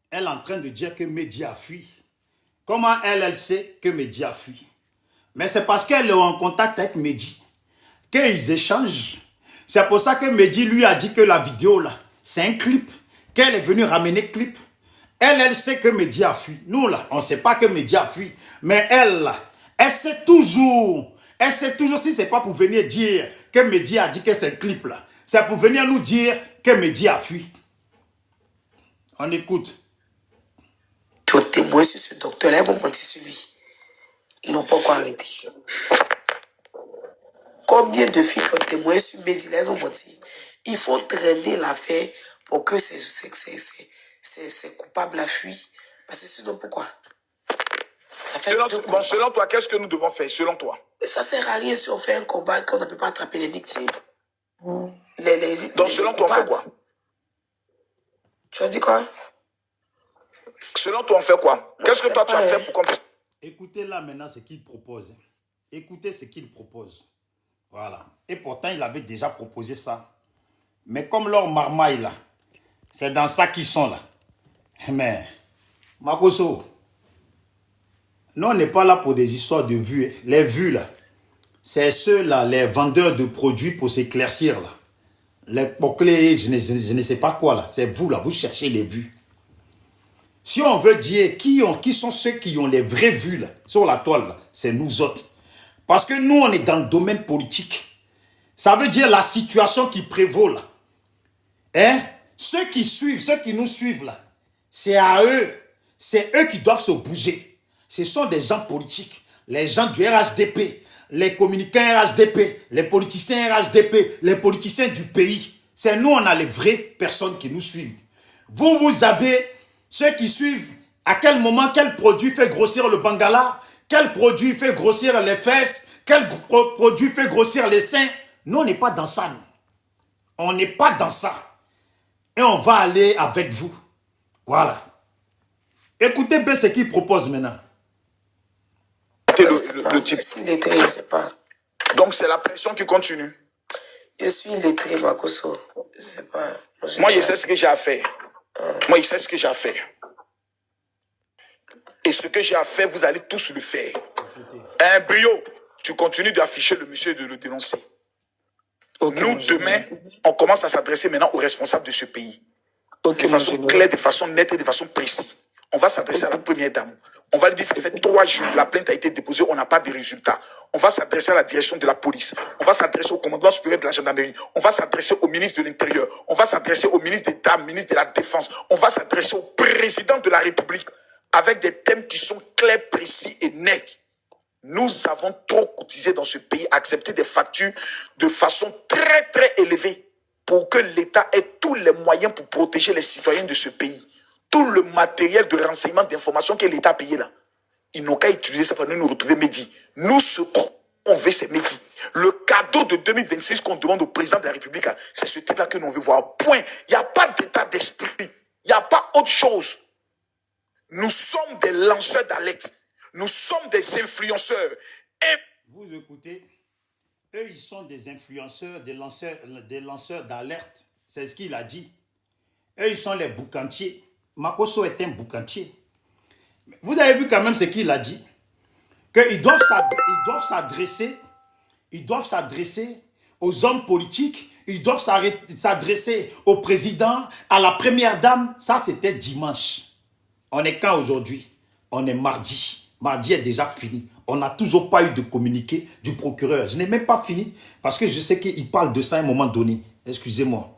S1: elle est en train de dire que média a fui. Comment elle sait que Mehdi a fui? Mais c'est parce qu'elle est en contact avec Mehdi qu'ils échangent. C'est pour ça que Mehdi lui a dit que la vidéo là, c'est un clip. Qu'elle est venue ramener le clip. Elle sait que Mehdi a fui. Nous là, on ne sait pas que Mehdi a fui. Mais elle là, elle sait toujours. Elle sait toujours si ce n'est pas pour venir dire que Mehdi a dit que c'est un clip là. C'est pour venir nous dire que Mehdi a fui. On écoute.
S3: Tu as témoigné sur ce docteur-là, ils vont mentir sur lui. Ils n'ont pas encore arrêté. Combien de filles qui ont témoigné sur Mehdi, là, ils vont mentir. Il faut traîner l'affaire pour que ces coupables la fuient. Parce que sinon, pourquoi? Ça fait
S2: selon toi, qu'est-ce que nous devons faire, selon toi?
S3: Ça ne sert à rien si on fait un combat qu'on ne peut pas attraper les victimes.
S2: Donc, selon toi, on fait quoi?
S3: Tu as dit quoi?
S2: Selon toi, on fait quoi? Qu'est-ce que toi, tu as fait pour qu'on puisse...
S1: Écoutez là maintenant ce qu'il propose. Écoutez ce qu'il propose. Voilà. Et pourtant, il avait déjà proposé ça. Mais comme leur marmaille là, c'est dans ça qu'ils sont là. Mais, Makoso, nous, on n'est pas là pour des histoires de vues. Les vues là, c'est ceux-là, les vendeurs de produits pour s'éclaircir là. Les poclés, je ne sais pas quoi là. C'est vous là, vous cherchez les vues. Si on veut dire qui sont ceux qui ont les vraies vues là, sur la toile, c'est nous autres. Parce que nous, on est dans le domaine politique. Ça veut dire la situation qui prévaut là. Hein? Ceux qui nous suivent là, c'est à eux. C'est eux qui doivent se bouger. Ce sont des gens politiques. Les gens du RHDP, les communicants RHDP, les politiciens RHDP, les politiciens du pays. C'est nous, on a les vraies personnes qui nous suivent. Vous avez ceux qui suivent à quel moment, quel produit fait grossir le bangala, quel produit fait grossir les fesses, quel produit fait grossir les seins. Nous, on n'est pas dans ça. Nous. On n'est pas dans ça. Et on va aller avec vous. Voilà. Écoutez bien ce qu'il propose maintenant.
S2: Le type.
S3: Je suis lettré, je sais pas.
S2: Donc, c'est la pression qui continue.
S3: Je suis lettré, Makoso. Je sais pas.
S2: Moi, je sais ce que j'ai à faire. Moi, je sais ce que j'ai à faire. Et ce que j'ai à faire, vous allez tous le faire. Un brio, tu continues d'afficher le monsieur et de le dénoncer. Okay, nous, demain, on commence à s'adresser maintenant aux responsables de ce pays. Okay, de façon claire, de façon nette et de façon précise. On va s'adresser à la première dame. On va lui dire que ça fait 3 jours, la plainte a été déposée, on n'a pas de résultats. On va s'adresser à la direction de la police. On va s'adresser au commandement supérieur de la gendarmerie. On va s'adresser au ministre de l'Intérieur. On va s'adresser au ministre d'État, ministre de la Défense. On va s'adresser au président de la République avec des thèmes qui sont clairs, précis et nets. Nous avons trop cotisé dans ce pays, accepté des factures de façon très, très élevée pour que l'État ait tous les moyens pour protéger les citoyens de ce pays. Tout le matériel de renseignement, d'information que l'État a payé là. Ils n'ont qu'à utiliser ça pour nous retrouver Mehdi. Nous, ce qu'on veut, c'est Mehdi. Le cadeau de 2026 qu'on demande au président de la République, c'est ce type-là que nous veut voir. Point. Il n'y a pas d'état d'esprit. Il n'y a pas autre chose. Nous sommes des lanceurs d'alerte. Nous sommes des influenceurs. Et...
S1: Vous écoutez, eux, ils sont des influenceurs, des lanceurs d'alerte. C'est ce qu'il a dit. Eux, ils sont les boucantiers. Makoso est un boucantier. Vous avez vu quand même ce qu'il a dit. Qu'ils doivent s'adresser aux hommes politiques. Ils doivent s'adresser au président, à la première dame. Ça, c'était dimanche. On est quand aujourd'hui? On est mardi. Mardi est déjà fini. On n'a toujours pas eu de communiqué du procureur. Je n'ai même pas fini parce que je sais qu'il parle de ça à un moment donné. Excusez-moi.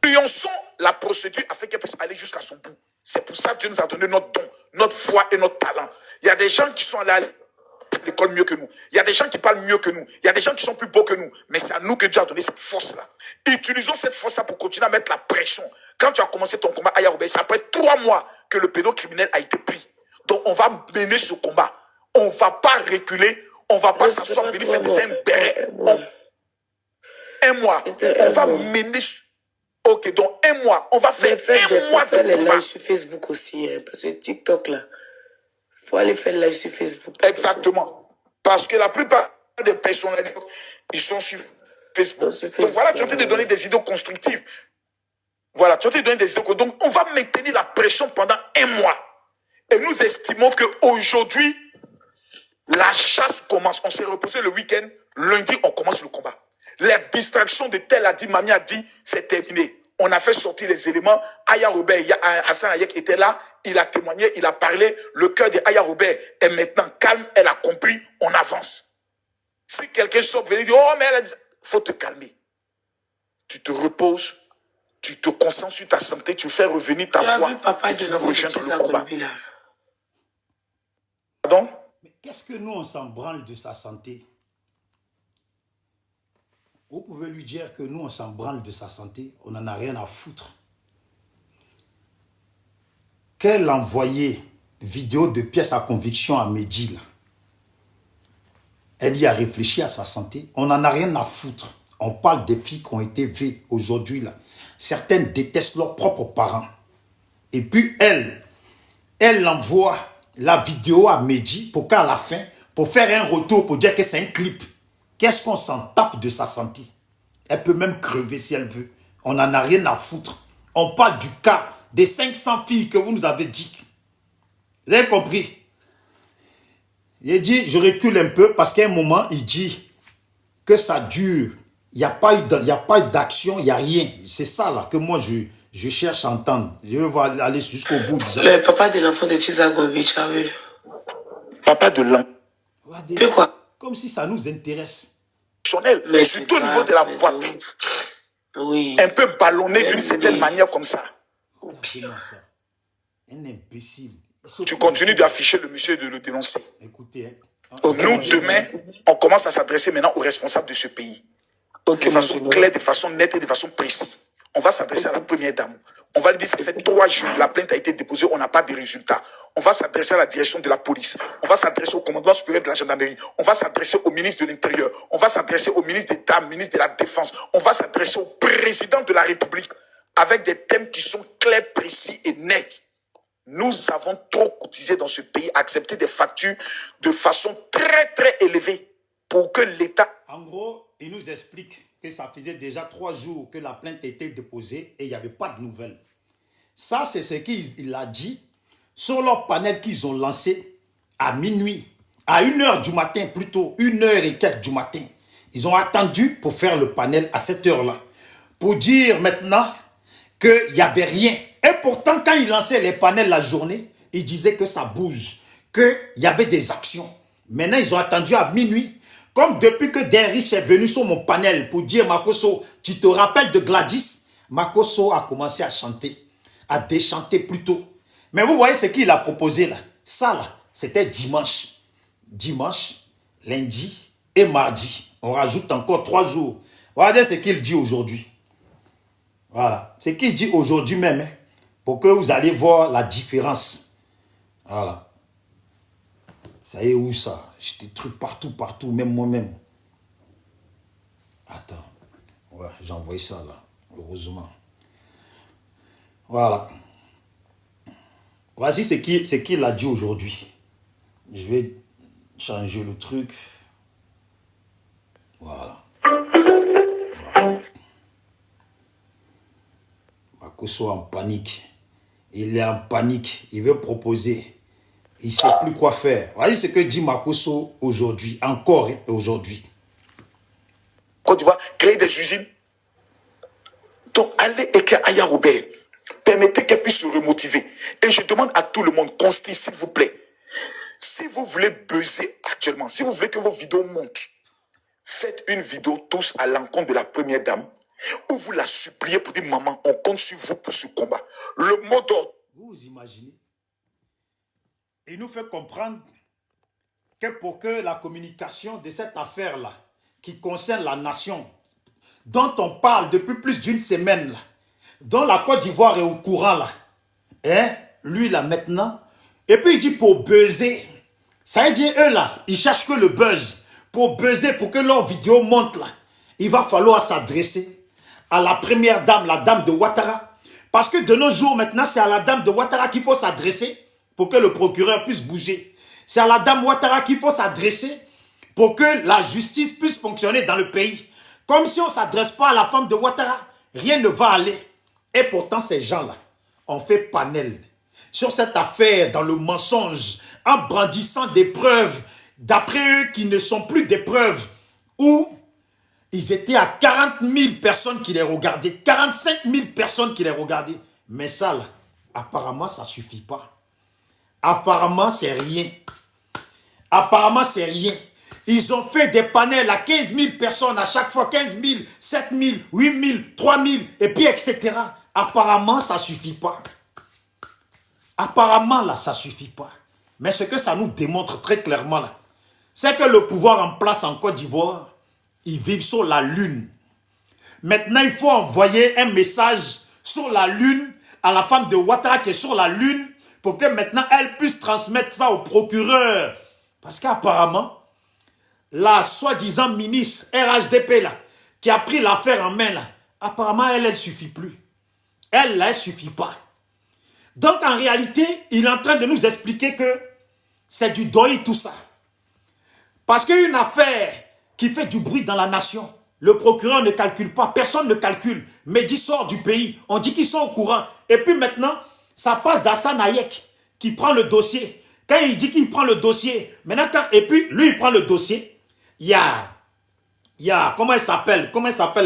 S2: Nuançons la procédure afin qu'elle puisse aller jusqu'à son bout. C'est pour ça que Dieu nous a donné notre don, notre foi et notre talent. Il y a des gens qui sont allés à l'école mieux que nous. Il y a des gens qui parlent mieux que nous. Il y a des gens qui sont plus beaux que nous. Mais c'est à nous que Dieu a donné cette force-là. Utilisons cette force-là pour continuer à mettre la pression. Quand tu as commencé ton combat à Yaoubé, c'est après 3 mois que le pédocriminel a été pris. Donc on va mener ce combat. On ne va pas reculer. On ne va pas s'asseoir, venir faire des béret. Un mois. On va mener... Ok, donc 1 mois. On va faire 1 mois de combat.
S3: Live sur Facebook aussi, hein, parce que TikTok, là, il faut aller faire live sur Facebook.
S2: Exactement. Parce que la plupart des personnes, ils sont sur Facebook. Donc voilà, tu es en train de donner des idées constructives. Voilà, tu es en train de donner des idées constructives. Donc on va maintenir la pression pendant 1 mois. Et nous estimons qu'aujourd'hui, la chasse commence. On s'est reposé le week-end. Lundi, on commence le combat. La distraction de tel a dit, Mami a dit, c'est terminé. On a fait sortir les éléments. Aya Robert, Hassan Ayek était là. Il a témoigné, il a parlé. Le cœur de Aya Robert est maintenant calme. Elle a compris. On avance. Si quelqu'un sort, venir dire, oh, mais elle a dit, faut te calmer. Tu te reposes. Tu te concentres sur ta santé. Tu fais revenir ta foi. Et tu peux rejoindre le combat. Pardon?
S1: Mais qu'est-ce que nous, on s'en branle de sa santé? Vous pouvez lui dire que nous, on s'en branle de sa santé. On n'en a rien à foutre. Quel envoyé vidéo de pièces à conviction à Mehdi, là? Elle y a réfléchi à sa santé. On n'en a rien à foutre. On parle des filles qui ont été vues aujourd'hui, là. Certaines détestent leurs propres parents. Et puis elle envoie la vidéo à Mehdi pour qu'à la fin, pour faire un retour, pour dire que c'est un clip. Qu'est-ce qu'on s'en tape de sa santé? Elle peut même crever si elle veut. On n'en a rien à foutre. On parle du cas des 500 filles que vous nous avez dit. Vous avez compris? Il dit, je recule un peu parce qu'à un moment, il dit que ça dure. Il n'y a pas eu d'action, il n'y a rien. C'est ça là que moi je cherche à entendre. Je veux voir aller jusqu'au bout.
S3: Le papa de l'enfant de Chizagovic, ah oui.
S2: Papa de l'enfant.
S3: Que quoi?
S1: Comme si ça nous intéresse.
S2: Mais surtout au niveau de la boîte.
S3: Oui.
S2: Un peu ballonné d'une certaine manière comme ça.
S1: Regardez-moi ça. Un imbécile.
S2: Tu continues d'afficher le monsieur et de le dénoncer.
S1: Écoutez.
S2: Nous, demain, on commence à s'adresser maintenant aux responsables de ce pays. De façon claire, de façon nette et de façon précise. On va s'adresser à la première dame. On va lui dire, ça fait 3 jours, la plainte a été déposée, on n'a pas de résultats. On va s'adresser à la direction de la police. On va s'adresser au commandement supérieur de la gendarmerie. On va s'adresser au ministre de l'Intérieur. On va s'adresser au ministre d'État, ministre de la Défense. On va s'adresser au président de la République avec des thèmes qui sont clairs, précis et nets. Nous avons trop cotisé dans ce pays, accepté des factures de façon très, très élevée pour que l'État...
S1: En gros, il nous explique que ça faisait déjà 3 jours que la plainte était déposée et il n'y avait pas de nouvelles. Ça, c'est ce qu'il a dit sur leur panel qu'ils ont lancé à minuit, à 1h du matin plutôt, 1h et quelques du matin. Ils ont attendu pour faire le panel à cette heure-là, pour dire maintenant qu'il n'y avait rien. Et pourtant, quand ils lançaient les panels la journée, ils disaient que ça bouge, qu'il y avait des actions. Maintenant, ils ont attendu à minuit. Comme depuis que Derrick est venu sur mon panel pour dire, Makosso, tu te rappelles de Gladys? Makosso a commencé à chanter, à déchanter plutôt. Mais vous voyez ce qu'il a proposé là. Ça là, c'était dimanche. Dimanche, lundi et mardi. On rajoute encore 3 jours. Regardez ce qu'il dit aujourd'hui. Voilà. Ce qu'il dit aujourd'hui même. Hein, pour que vous allez voir la différence. Voilà. Ça y est où ça? J'ai des trucs partout, partout, même moi-même. Attends. Ouais, j'ai envoyé ça là. Heureusement. Voilà. Voici ce qu'il a dit aujourd'hui. Je vais changer le truc. Voilà. Voilà. Makosso en panique. Il est en panique. Il veut proposer. Il ne sait plus quoi faire. Voyez ce que dit Makosso aujourd'hui. Encore aujourd'hui.
S2: Côte d'Ivoire, créer des usines. Donc, allez écrire à Aya Robert. Permettez qu'elle puisse se remotiver. Et je demande à tout le monde, Consti, s'il vous plaît, Si vous voulez buzzer actuellement, si vous voulez que vos vidéos montent, faites une vidéo tous à l'encontre de la première dame, où vous la suppliez pour dire, maman, on compte sur vous pour ce combat. Le mot d'ordre.
S1: Vous vous imaginez? Il nous fait comprendre que pour que la communication de cette affaire-là, qui concerne la nation, dont on parle depuis plus d'une semaine, là, dont la Côte d'Ivoire est au courant, là, hein, lui, là, maintenant, et puis il dit pour buzzer, ça veut dire, eux, là, ils cherchent que le buzz. Pour buzzer, pour que leur vidéo monte, là, il va falloir s'adresser à la première dame, la dame de Ouattara. Parce que de nos jours, maintenant, c'est à la dame de Ouattara qu'il faut s'adresser pour que le procureur puisse bouger. C'est à la dame Ouattara qu'il faut s'adresser pour que la justice puisse fonctionner dans le pays. Comme si on ne s'adresse pas à la femme de Ouattara, rien ne va aller. Et pourtant, ces gens-là ont fait panel sur cette affaire dans le mensonge, en brandissant des preuves, d'après eux qui ne sont plus des preuves, où ils étaient à 40 000 personnes qui les regardaient, 45 000 personnes qui les regardaient. Mais ça, là, apparemment, ça ne suffit pas. Apparemment, c'est rien. Apparemment, c'est rien. Ils ont fait des panels à 15 000 personnes à chaque fois, 15 000, 7 000, 8 000, 3 000, et puis etc. Apparemment, ça ne suffit pas. Apparemment, là, ça ne suffit pas. Mais ce que ça nous démontre très clairement, là, c'est que le pouvoir en place en Côte d'Ivoire, ils vivent sur la lune. Maintenant, il faut envoyer un message sur la lune à la femme de Ouattara qui est sur la lune pour que maintenant, elle puisse transmettre ça au procureur. Parce qu'apparemment, la soi-disant ministre RHDP, là, qui a pris l'affaire en main, là, apparemment, elle ne suffit plus. Elle, là, elle ne suffit pas. Donc, en réalité, il est en train de nous expliquer que c'est du deuil, tout ça. Parce qu'une affaire qui fait du bruit dans la nation, le procureur ne calcule pas, personne ne calcule. Mehdi sort du pays, on dit qu'ils sont au courant. Et puis maintenant, ça passe d'Hassane Hayek qui prend le dossier. Quand il dit qu'il prend le dossier, maintenant, et puis lui, il prend le dossier, il y a comment elle s'appelle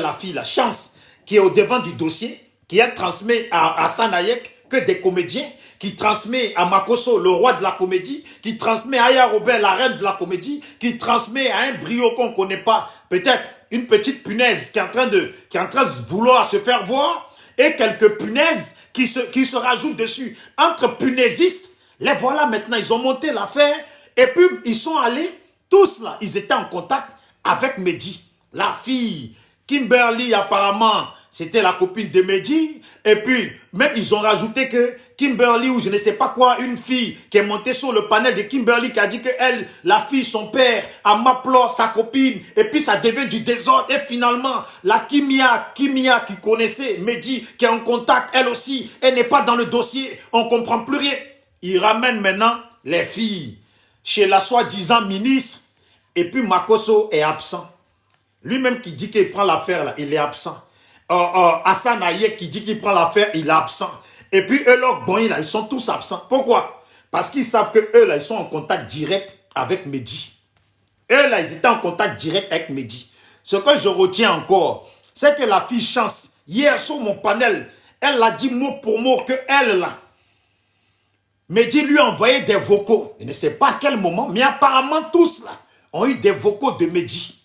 S1: la fille, la Chance, qui est au devant du dossier, qui a transmis à Hassane Hayek que des comédiens, qui transmet à Makosso, le roi de la comédie, qui transmet à Aya Robert, la reine de la comédie, qui transmet à un brio qu'on ne connaît pas, peut-être une petite punaise qui est en train de vouloir se faire voir, et quelques punaises qui se rajoutent dessus. Entre punaisistes, les voilà maintenant, ils ont monté l'affaire, et puis ils sont allés, tous là, ils étaient en contact avec Mehdi. La fille, Kimberly apparemment, c'était la copine de Mehdi. Et puis, même ils ont rajouté que Kimberly, ou je ne sais pas quoi, une fille qui est montée sur le panel de Kimberly, qui a dit que elle, la fille, son père, a m'appelé sa copine. Et puis ça devient du désordre. Et finalement, la Kimia qui connaissait Mehdi, qui est en contact, elle aussi, elle n'est pas dans le dossier. On ne comprend plus rien. Ils ramènent maintenant les filles chez la soi-disant ministre. Et puis Makosso est absent. Lui-même qui dit qu'il prend l'affaire là, il est absent. Hassane Hayek qui dit qu'il prend l'affaire, il est absent. Et puis eux, là, ils sont tous absents. Pourquoi? Parce qu'ils savent que eux, là, ils sont en contact direct avec Mehdi. Eux, là, ils étaient en contact direct avec Mehdi. Ce que je retiens encore, c'est que la fille Chance, hier sur mon panel, elle a dit mot pour mot que elle, là, Mehdi lui a envoyé des vocaux. Je ne sais pas à quel moment, mais apparemment tous, là, ont eu des vocaux de Mehdi.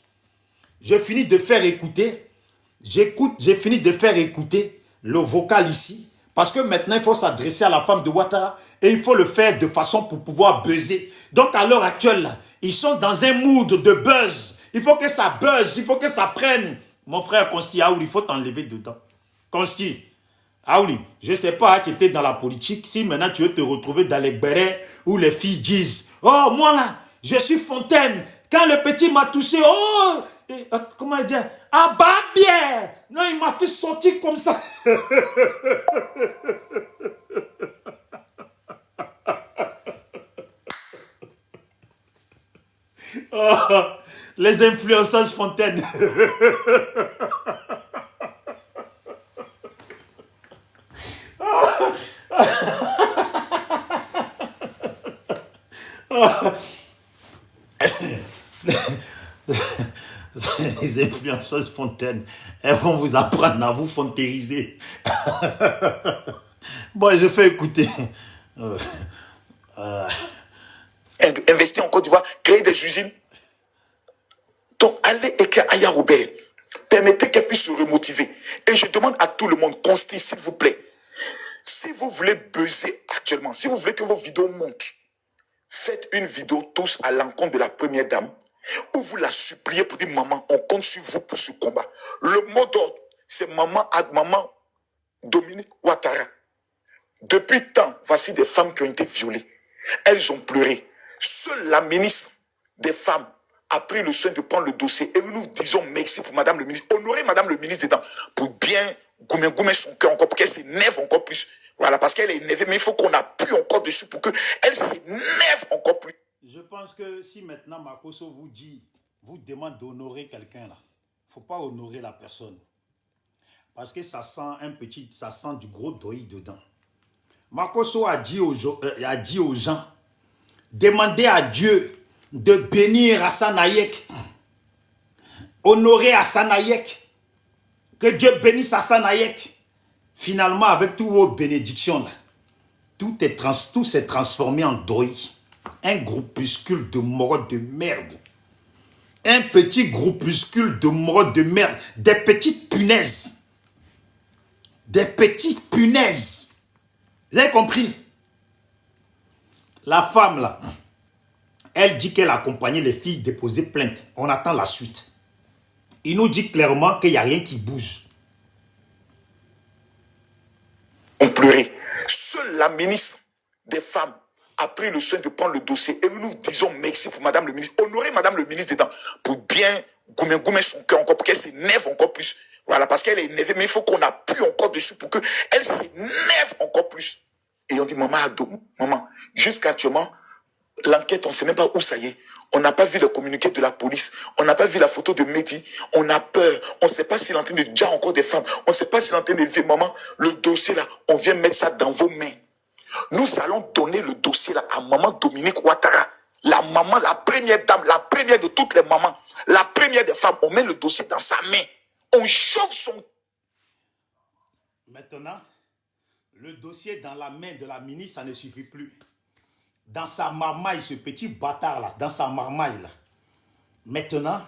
S1: J'ai fini de faire écouter. J'ai fini de faire écouter le vocal ici. Parce que maintenant, il faut s'adresser à la femme de Ouattara. Et il faut le faire de façon pour pouvoir buzzer. Donc, à l'heure actuelle, là, ils sont dans un mood de buzz. Il faut que ça buzz. Il faut que ça prenne. Mon frère Consti, Aouli, il faut t'enlever dedans. Consti, Aouli, je ne sais pas, tu étais dans la politique. Si maintenant tu veux te retrouver dans les bérets où les filles disent, oh, moi là, je suis Fontaine. Quand le petit m'a touché, oh, comment dire, ah bah bien. Non, il m'a fait sortir comme ça. Oh, les influenceuses Fontaine. Les influenceuses Fontaine, elles vont vous apprendre à vous fontériser. Bon, je fais écouter.
S2: investir en Côte d'Ivoire, créer des usines. Donc, allez écrire à Aya Robert. Permettez qu'elle puisse se remotiver. Et je demande à tout le monde, Consti, s'il vous plaît, si vous voulez buzzer actuellement, si vous voulez que vos vidéos montent, faites une vidéo tous à l'encontre de la première dame, où vous la suppliez pour dire, maman, on compte sur vous pour ce combat. Le mot d'ordre, c'est maman Dominique Ouattara. Depuis tant, voici des femmes qui ont été violées. Elles ont pleuré. Seule la ministre des Femmes a pris le soin de prendre le dossier. Et nous disons merci pour Madame le ministre. Honorez Madame le ministre dedans pour bien goumer son cœur encore, pour qu'elle s'énerve encore plus. Voilà, parce qu'elle est énervée, mais il faut qu'on appuie encore dessus pour qu'elle s'énerve encore plus.
S1: Je pense que si maintenant Makosso vous demande d'honorer quelqu'un là, il ne faut pas honorer la personne. Parce que ça sent du gros deuil dedans. Makosso a dit aux gens, demandez à Dieu de bénir Hassan Hayek, honorer Hassan Hayek, que Dieu bénisse Hassan Hayek. Finalement, avec toutes vos bénédictions, là, tout s'est transformé en deuil. Un groupuscule de morts de merde. Un petit groupuscule de morts de merde. Des petites punaises. Des petites punaises. Vous avez compris? La femme, là, elle dit qu'elle a accompagné les filles déposer plainte. On attend la suite. Il nous dit clairement qu'il n'y a rien qui bouge.
S2: On pleurait. Seule la ministre des Femmes a pris le soin de prendre le dossier. Et nous disons merci pour Madame le ministre. Honorez Madame le ministre dedans pour bien goumer son cœur encore, pour qu'elle s'énerve encore plus. Voilà, parce qu'elle est énervée, mais il faut qu'on appuie encore dessus pour qu'elle s'énerve encore plus. Et on dit, maman, jusqu'à actuellement, l'enquête, on ne sait même pas où ça y est. On n'a pas vu le communiqué de la police. On n'a pas vu la photo de Mehdi. On a peur. On ne sait pas s'il est en train de dire encore des femmes. On ne sait pas s'il est en train de dire, maman, le dossier là, on vient mettre ça dans vos mains. Nous allons donner le dossier là à maman Dominique Ouattara. La maman, la première dame, la première de toutes les mamans, la première des femmes. On met le dossier dans sa main. On chauffe son...
S1: Maintenant, le dossier dans la main de la ministre, ça ne suffit plus. Dans sa marmaille, ce petit bâtard là, dans sa marmaille là. Maintenant,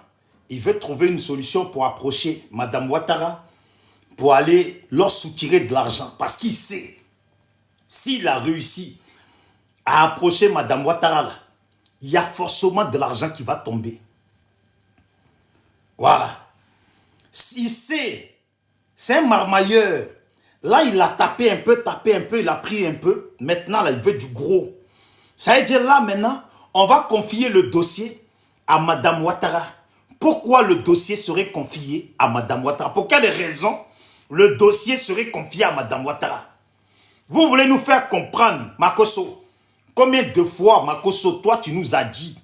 S1: il veut trouver une solution pour approcher Madame Ouattara, pour aller leur soutirer de l'argent. Parce qu'il sait, s'il a réussi à approcher Madame Ouattara là, il y a forcément de l'argent qui va tomber. Voilà. Il sait, c'est un marmailleur. Là, il a tapé un peu, il a pris un peu. Maintenant, là, il veut du gros. Ça veut dire là, maintenant, on va confier le dossier à Madame Ouattara. Pourquoi le dossier serait confié à Madame Ouattara? Pour quelle raison le dossier serait confié à Madame Ouattara? Vous voulez nous faire comprendre, Makosso, combien de fois, Makosso, toi, tu nous as dit,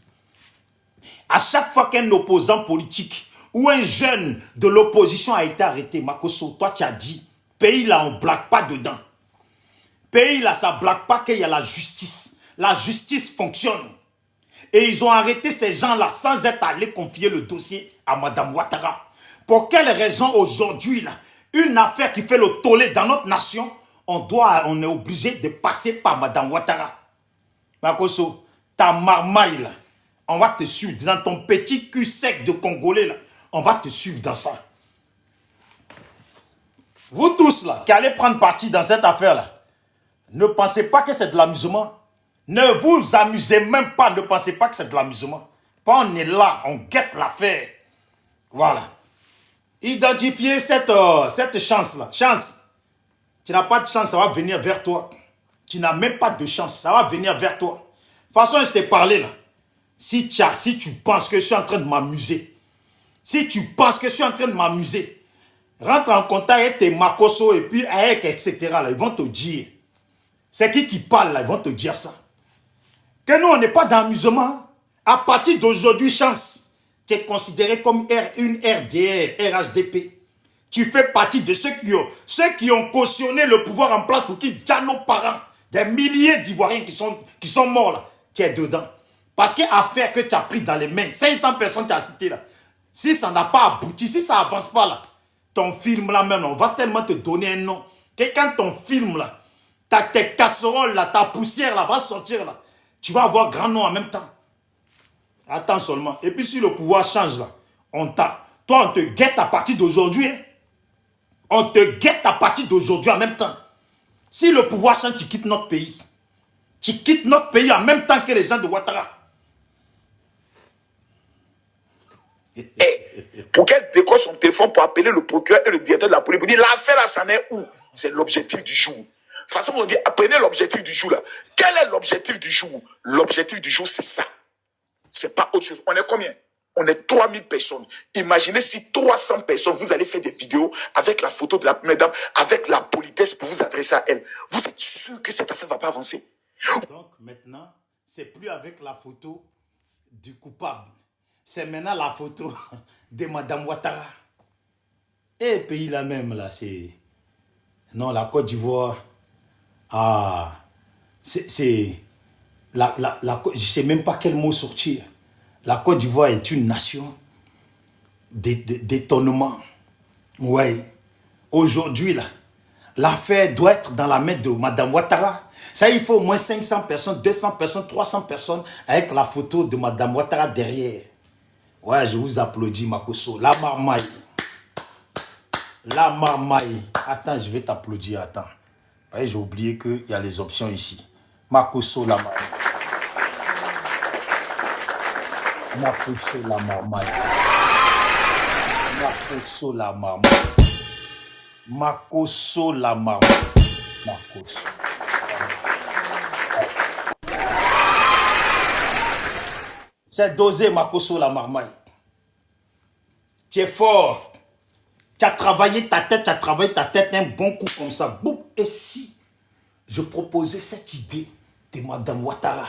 S1: à chaque fois qu'un opposant politique ou un jeune de l'opposition a été arrêté, Makosso, toi, tu as dit, pays là, on ne blague pas dedans. Pays là, ça ne blague pas qu'il y a la justice. La justice fonctionne. Et ils ont arrêté ces gens-là sans être allés confier le dossier à Madame Ouattara. Pour quelle raison aujourd'hui, là, une affaire qui fait le tollé dans notre nation, on est obligé de passer par Madame Ouattara? Makosso, ta marmaille, là, on va te suivre dans ton petit cul sec de Congolais, là. On va te suivre dans ça. Vous tous, là, qui allez prendre parti dans cette affaire-là, ne pensez pas que c'est de l'amusement. Ne vous amusez même pas, ne pensez pas que c'est de l'amusement. Quand on est là, on guette l'affaire. Voilà. Identifiez cette chance-là. Chance. Tu n'as pas de chance, ça va venir vers toi. Tu n'as même pas de chance, ça va venir vers toi. De toute façon, je t'ai parlé là. Si tu penses que je suis en train de m'amuser, si tu penses que je suis en train de m'amuser, rentre en contact avec tes Makosso et puis avec etc. Là, ils vont te dire. C'est qui parle là, ils vont te dire ça. Que nous, on n'est pas d'amusement. À partir d'aujourd'hui, chance, tu es considéré comme une RDR, RHDP. Tu fais partie de ceux qui ont cautionné le pouvoir en place pour qu'ils donnent nos parents. Des milliers d'Ivoiriens qui sont morts là. Tu es dedans. Parce que l'affaire que tu as pris dans les mains, 500 personnes tu as citées là. Si ça n'a pas abouti, si ça n'avance pas là, ton film là même, on va tellement te donner un nom. Que quand ton film là, tes casseroles là, ta poussière là va sortir là, tu vas avoir grand nom en même temps. Attends seulement. Et puis si le pouvoir change là, toi on te guette à partir d'aujourd'hui. Hein. On te guette à partir d'aujourd'hui en même temps. Si le pouvoir change, tu quittes notre pays. Tu quittes notre pays en même temps que les gens de Ouattara.
S2: Pour qu'elle décolle son téléphone pour appeler le procureur et le directeur de la police pour dire l'affaire là, ça est où? C'est l'objectif du jour. De toute façon, on dit, apprenez l'objectif du jour là. Quel est l'objectif du jour? L'objectif du jour, c'est ça. C'est pas autre chose. On est combien? On est 3000 personnes. Imaginez si 300 personnes, vous allez faire des vidéos avec la photo de la première dame, avec la politesse pour vous adresser à elle. Vous êtes sûr que cette affaire ne va pas avancer?
S1: Donc maintenant, c'est plus avec la photo du coupable. C'est maintenant la photo de Madame Ouattara. Et pays là même, là, c'est... Non, la Côte d'Ivoire... Ah... C'est... Je ne sais même pas quel mot sortir. La Côte d'Ivoire est une nation d'étonnement. Ouais. Aujourd'hui, là, l'affaire doit être dans la main de Madame Ouattara. Ça, il faut au moins 500 personnes, 200 personnes, 300 personnes avec la photo de Madame Ouattara derrière. Ouais, je vous applaudis, Makosso. La marmaille. La marmaille. Attends, je vais t'applaudir. Attends. J'ai oublié qu'il y a les options ici. Makosso, la marmaille. Makosso, la marmaille. Makosso, la marmaille. Makosso, la marmaille. Makosso. C'est dosé, Makosso, la marmaille. Tu es fort. Tu as travaillé ta tête, un bon coup comme ça. Boum. Et si je proposais cette idée de Madame Ouattara,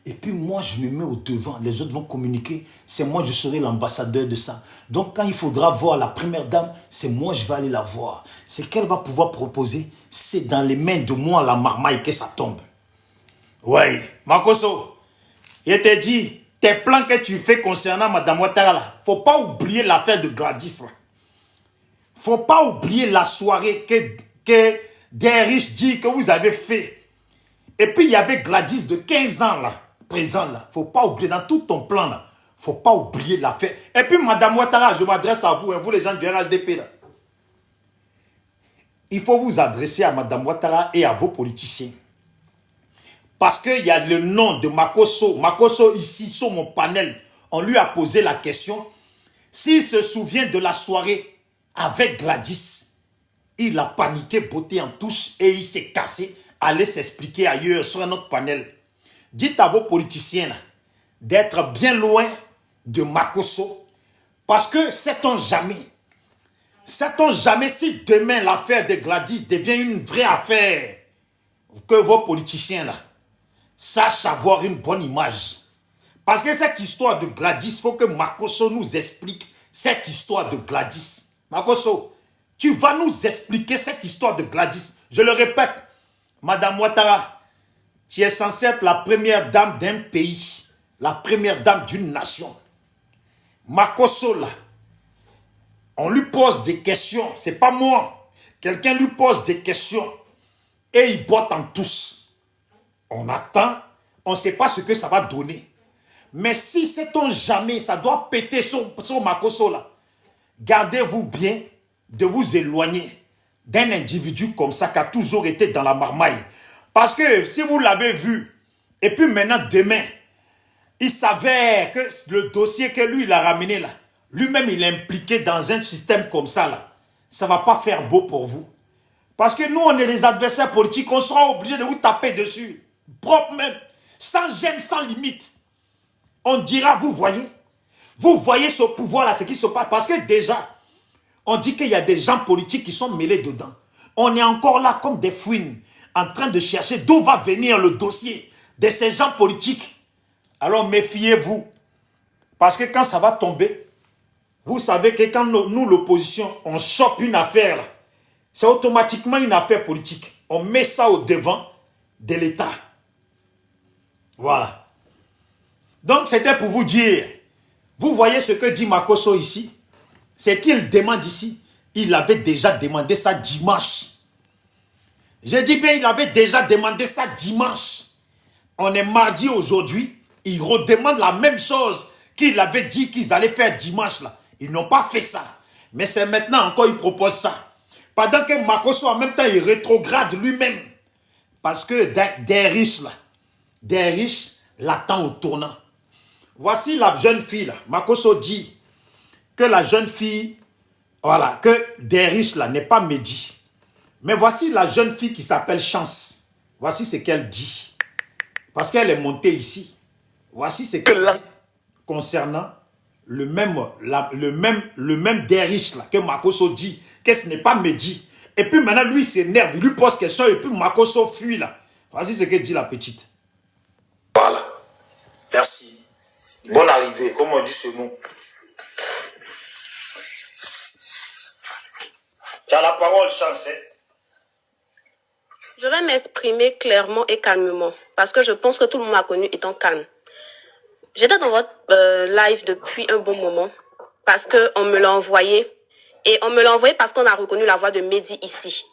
S1: et puis moi je me mets au devant, les autres vont communiquer, c'est moi je serai l'ambassadeur de ça. Donc quand il faudra voir la première dame, c'est moi je vais aller la voir. C'est qu'elle va pouvoir proposer, c'est dans les mains de moi la marmaille que ça tombe. Ouais, Makosso, je t'ai dit, tes plans que tu fais concernant Madame Ouattara là, faut pas oublier l'affaire de Gladys là. Faut pas oublier la soirée que des riches dit que vous avez fait. Et puis il y avait Gladys de 15 ans là, présent là. Faut pas oublier dans tout ton plan là. Faut pas oublier l'affaire. Et puis Madame Ouattara, je m'adresse à vous, hein, vous les gens du RHDP là. Il faut vous adresser à Madame Ouattara et à vos politiciens. Parce qu'il y a le nom de Makosso. Makosso ici sur mon panel. On lui a posé la question. S'il se souvient de la soirée avec Gladys, il a paniqué, botté en touche et il s'est cassé, allez s'expliquer ailleurs sur un autre panel. Dites à vos politiciens d'être bien loin de Makosso parce que sait-on jamais si demain l'affaire de Gladys devient une vraie affaire, que vos politiciens là sachent avoir une bonne image. Parce que cette histoire de Gladys, il faut que Makosso nous explique cette histoire de Gladys. Makosso, tu vas nous expliquer cette histoire de Gladys. Je le répète, Madame Ouattara, tu es censée être la première dame d'un pays, la première dame d'une nation. Makosso, là, on lui pose des questions, c'est pas moi. Quelqu'un lui pose des questions et il botte en tous. On attend, on ne sait pas ce que ça va donner. Mais si sait-on jamais, ça doit péter sur Makosso, là. Gardez-vous bien de vous éloigner d'un individu comme ça qui a toujours été dans la marmaille. Parce que si vous l'avez vu, et puis maintenant demain, il s'avère que le dossier que lui il a ramené là, lui-même il est impliqué dans un système comme ça là, ça ne va pas faire beau pour vous. Parce que nous on est les adversaires politiques, on sera obligé de vous taper dessus, propre même, sans gêne, sans limite. On dira, vous voyez ce pouvoir là, ce qui se passe, parce que déjà, on dit qu'il y a des gens politiques qui sont mêlés dedans. On est encore là comme des fouines, en train de chercher d'où va venir le dossier de ces gens politiques. Alors méfiez-vous. Parce que quand ça va tomber, vous savez que quand nous, l'opposition, on chope une affaire, c'est automatiquement une affaire politique. On met ça au devant de l'État. Voilà. Donc c'était pour vous dire, vous voyez ce que dit Makosso ici, c'est qu'il demande ici, il avait déjà demandé ça dimanche. J'ai dit bien, il avait déjà demandé ça dimanche. On est mardi aujourd'hui. Ils redemandent la même chose qu'ils avaient dit qu'ils allaient faire dimanche là. Ils n'ont pas fait ça. Mais c'est maintenant encore ils proposent ça. Pendant que Makosso en même temps il rétrograde lui-même. Parce que des riches là, des riches l'attendent au tournant. Voici la jeune fille là. Makosso dit que la jeune fille, voilà, que des riches là n'est pas Mehdi. Mais voici la jeune fille qui s'appelle Chance. Voici ce qu'elle dit. Parce qu'elle est montée ici. Voici ce qu'elle dit concernant le même des riches là que Makosso dit que ce n'est pas Mehdi. Et puis maintenant lui il s'énerve, il lui pose question et puis Makosso fuit là. Voici ce que dit la petite.
S5: Voilà. Merci. Bonne arrivée. Comment on dit ce mot? Tu as la parole, Chance.
S6: Je vais m'exprimer clairement et calmement parce que je pense que tout le monde m'a connu étant calme. J'étais dans votre live depuis un bon moment parce qu'on me l'a envoyé. Et on me l'a envoyé parce qu'on a reconnu la voix de Mehdi ici.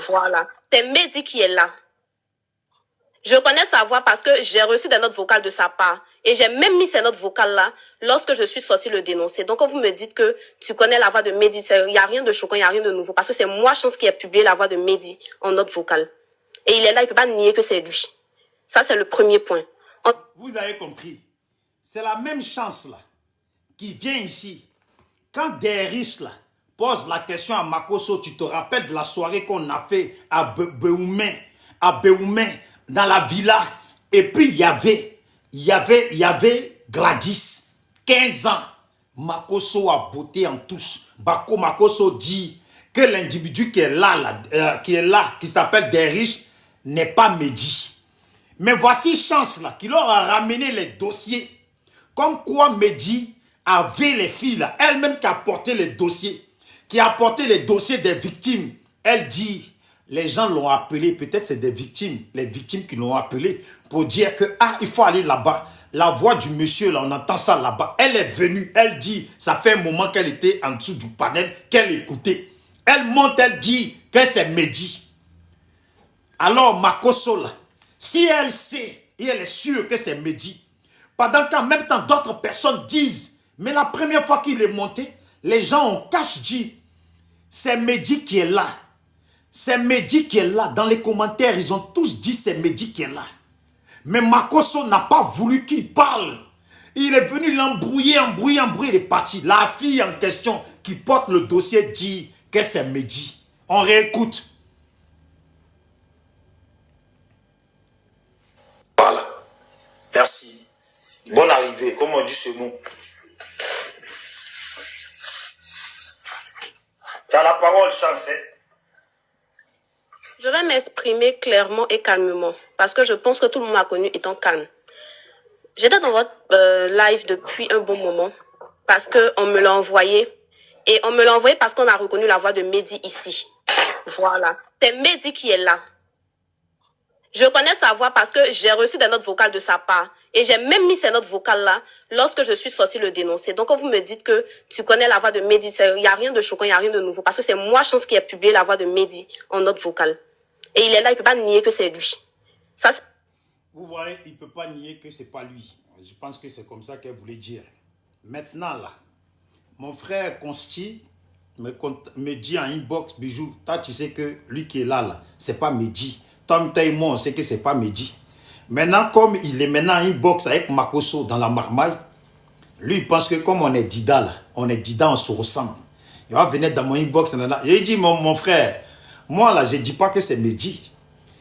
S6: Voilà. C'est Mehdi qui est là. Je connais sa voix parce que j'ai reçu des notes vocales de sa part. Et j'ai même mis ces notes vocales-là lorsque je suis sortie le dénoncer. Donc, quand vous me dites que tu connais la voix de Mehdi, il n'y a rien de choquant, il n'y a rien de nouveau. Parce que c'est moi, Chance, qui ai publié la voix de Mehdi en note vocale. Et il est là, il ne peut pas nier que c'est lui. Ça, c'est le premier point.
S1: Vous avez compris. C'est la même Chance là qui vient ici. Quand des riches là posent la question à Makosso, tu te rappelles de la soirée qu'on a fait à Béoumé, dans la villa. Et puis il y avait Gladys, 15 ans. Makosso a botté en touche. Makosso dit que l'individu qui est là, qui s'appelle des riches, n'est pas Mehdi. Mais voici Chance là, qui leur a ramené les dossiers. Comme quoi Mehdi avait les filles là, elle-même qui a porté les dossiers, qui a porté les dossiers des victimes. Elle dit, les gens l'ont appelé, peut-être c'est des victimes, les victimes qui l'ont appelé pour dire que, il faut aller là-bas. La voix du monsieur là, on entend ça là-bas. Elle est venue, elle dit, ça fait un moment qu'elle était en dessous du panel, qu'elle écoutait. Elle monte, elle dit que c'est Mehdi. Alors Makosso là, si elle sait et elle est sûre que c'est Mehdi, pendant qu'en même temps d'autres personnes disent, mais la première fois qu'il est monté, les gens ont caché dit, c'est Mehdi qui est là. C'est Mehdi qui est là. Dans les commentaires, ils ont tous dit c'est Mehdi qui est là. Mais Makosso n'a pas voulu qu'il parle. Il est venu l'embrouiller, il est parti. La fille en question qui porte le dossier dit que c'est Mehdi. On réécoute.
S5: Voilà. Merci. Bonne arrivée. Comment on dit ce mot? Tu as la parole, Chance.
S6: Je vais m'exprimer clairement et calmement parce que je pense que tout le monde m'a connu étant calme. J'étais dans votre live depuis un bon moment parce qu'on me l'a envoyé. Et on me l'a envoyé parce qu'on a reconnu la voix de Mehdi ici. Voilà. C'est Mehdi qui est là. Je connais sa voix parce que j'ai reçu des notes vocales de sa part. Et j'ai même mis ces notes vocales-là lorsque je suis sortie le dénoncer. Donc, quand vous me dites que tu connais la voix de Mehdi, il n'y a rien de choquant, il n'y a rien de nouveau. Parce que c'est moi, Chance, qui ai publié la voix de Mehdi en note vocale. Et il est là, il ne peut pas nier que c'est lui. Ça,
S1: vous voyez, il ne peut pas nier que ce n'est pas lui. Je pense que c'est comme ça qu'elle voulait dire. Maintenant, là, mon frère Consti me dit en inbox, Bijou, toi, tu sais que lui qui est là, ce n'est pas Mehdi. Tom Taïmon, on sait que ce n'est pas Mehdi. Maintenant, comme il est maintenant en inbox avec Makosso dans la marmaille, lui, il pense que comme on est Dida, là, on se ressemble. Il va venir dans mon inbox. Il dit, mon frère, moi, là, je ne dis pas que c'est Mehdi.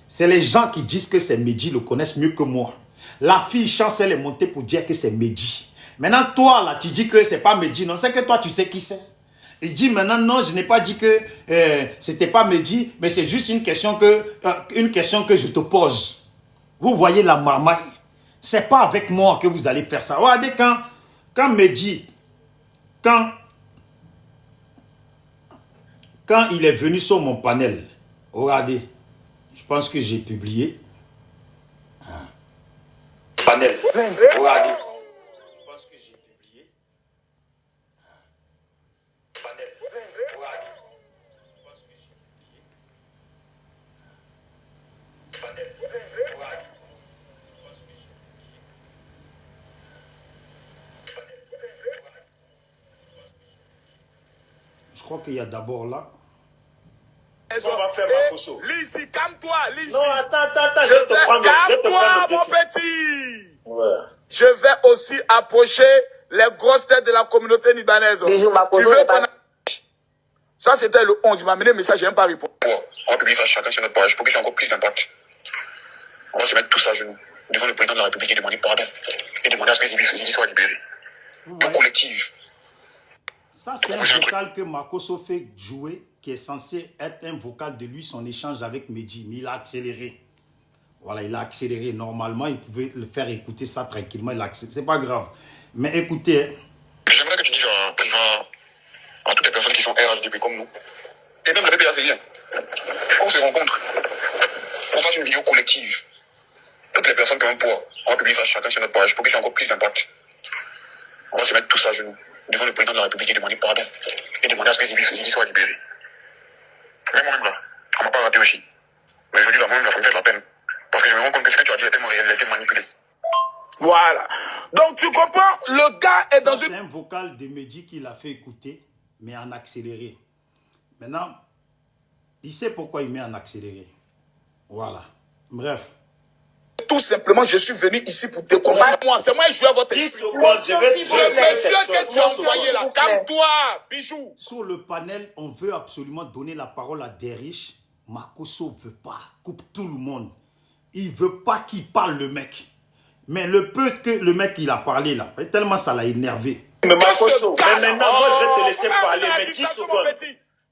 S1: C'est les gens qui disent que c'est Mehdi, le connaissent mieux que moi. La fille Chance, elle est montée pour dire que c'est Mehdi. Maintenant, toi, là, tu dis que c'est pas Mehdi. Non, c'est que toi, tu sais qui c'est. Il dit maintenant, non, je n'ai pas dit que c'était pas Mehdi, mais c'est juste une question que je te pose. Vous voyez la marmaille. C'est pas avec moi que vous allez faire ça. Regardez quand Mehdi, quand il est venu sur mon panel, regardez, je pense que j'ai publié.
S5: Panel. Regardez. Je pense que j'ai publié. Panel. Regardez. Je pense que j'ai publié. Panel. Regardez. Je pense que
S1: crois qu'il y a d'abord là.
S2: On va faire Makosso. Lisi, calme-toi, Lisi.
S5: Non, attends, je vais te prendre.
S2: Calme-toi, mon petit. Ouais. Je vais aussi approcher les grosses têtes de la communauté libanaise.
S3: Bisous, Makosso.
S2: Ça, c'était le 11. Il m'a amené le message, je n'ai pas répondu.
S7: On va publier ça chacun sur notre page pour que ça ait encore plus d'impact. On va se mettre tous à genoux devant le président de la République et demander pardon. Et demander à ce que Zizi soit libéré. Un collectif.
S1: Ça, c'est un vocal que Makosso fait jouer, qui est censé être un vocal de lui, son échange avec Medji. Mais il a accéléré. Voilà, il a accéléré. Normalement, il pouvait le faire écouter ça tranquillement. C'est pas grave. Mais écoutez.
S7: J'aimerais que tu dises à toutes les personnes qui sont RHDP comme nous, et même la BPA, c'est bien, qu'on se rencontre, qu'on fasse une vidéo collective. Toutes les personnes qui ont un poids, on va publier ça chacun sur notre page pour que ça ait encore plus d'impact. On va se mettre tous à genoux devant le président de la République et demander pardon. Et demander à ce que Zizi soit libéré. Mais moi-même là, on m'a pas raté aussi. Mais aujourd'hui, là, moi-même, là, ça me fait de la peine. Parce que je me rends compte que ce que tu as dit est tellement réel, il a été manipulé.
S2: Voilà. Donc tu comprends, le gars est dans une...
S1: C'est un vocal de Medji qu'il a fait écouter, mais en accéléré. Maintenant, il sait pourquoi il met en accéléré. Voilà. Bref.
S2: Tout simplement, je suis venu ici pour te convaincre. C'est moi qui joue à votre esprit. Monsieur que tu as envoyé là, calme-toi, bijou.
S1: Sur le panel, on veut absolument donner la parole à Derriche. Makosso ne veut pas. Coupe tout le monde. Il ne veut pas qu'il parle, le mec. Mais le peu que le mec il a parlé là, tellement ça l'a énervé.
S5: Mais Makosso, mais maintenant, moi je vais te laisser parler, mais 10 secondes.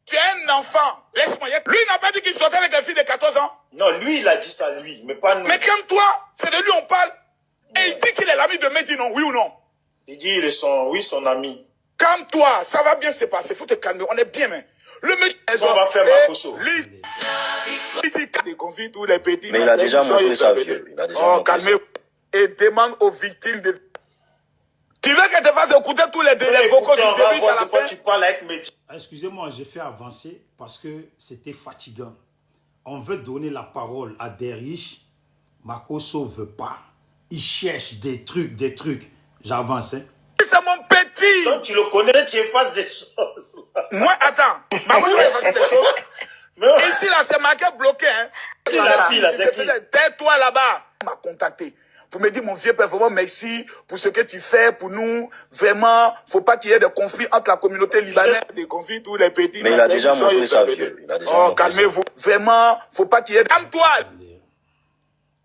S2: Tu es un enfant, laisse-moi. Lui n'a pas dit qu'il sortait avec une fille de 14 ans.
S5: Non, lui il a dit ça, lui, mais pas nous.
S2: Mais comme toi, c'est de lui on parle. Et il dit qu'il est l'ami de Medji, non, oui ou non?
S5: Il dit il est son ami.
S2: Calme-toi, ça va bien se passer, faut te calmer, on est bien, mais... Le monsieur...
S5: On va faire Makosso.
S7: Mais il a déjà montré sa vieux.
S2: Oh, calmez-vous. Et demande aux victimes de... Tu veux qu'elle te fasse écouter tous les vocaux du début à la fin?
S5: Tu parles avec Medji.
S1: Excusez-moi, j'ai fait avancer parce que c'était fatigant. On veut donner la parole à Derriche. Makosso ne veut pas. Il cherche des trucs. J'avance. Hein.
S2: C'est mon petit.
S5: Donc tu le connais, tu effaces des choses.
S2: Moi, attends. Makosso efface des choses. Mais... Ici, là, c'est marqué bloqué. Hein.
S5: La fille, là, c'est qui?
S2: Tais-toi là-bas. Il m'a contacté pour me dire, mon vieux père, vraiment merci pour ce que tu fais pour nous. Vraiment, faut pas qu'il y ait de conflits entre la communauté libanaise, des conflits, tous les petits.
S7: Mais il a déjà montré sa vieux.
S2: Oh, calmez-vous. Vraiment, faut pas qu'il y ait... Calme-toi.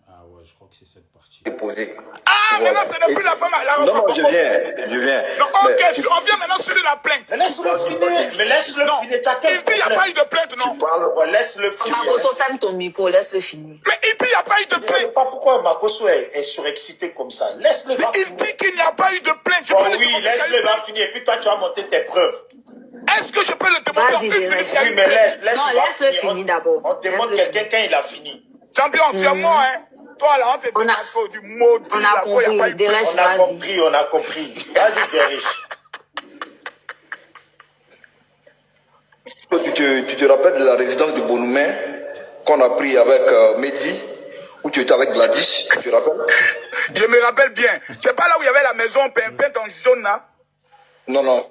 S1: Ah ouais, je crois que c'est cette partie.
S7: Déposé.
S2: Ah, voilà. Maintenant, ce n'est plus la femme.
S7: Non, je viens.
S2: Non, ok, on vient maintenant sur la plainte.
S5: Mais laisse-le finir. Mais laisse-le finir.
S2: Il n'y a pas eu de plainte, non?
S5: Ouais, laisse-le finir.
S3: Makosso, ferme ton micro, laisse-le finir.
S2: Mais il dit qu'il n'y a pas eu de
S5: Je ne sais
S2: plainte.
S5: pas pourquoi Makosso est surexcité comme ça. Laisse-le
S2: Mais il
S5: finir.
S2: dit qu'il n'y a pas eu de plainte.
S5: Bon, oui, laisse-le finir. Et puis toi, tu vas monter tes preuves.
S2: Est-ce que je peux le demander en
S3: Vas-y,
S2: une minute?
S3: Derriche.
S5: Oui, mais laisse-le
S3: Non, laisse-le finir d'abord.
S5: On demande quelqu'un quand il a fini.
S2: Champion, tu es mort, hein? Toi, là, on te dit parce que du maudit.
S3: On a compris, Derriche, vas-y.
S5: On a compris. Vas-y, Derriche.
S8: Tu te rappelles de la résidence de Bonoumen qu'on a pris avec Medji, où tu étais avec Gladys, tu te rappelles?
S2: Je me rappelle bien. C'est pas là où il y avait la maison peinte en jaune, là?
S8: Non.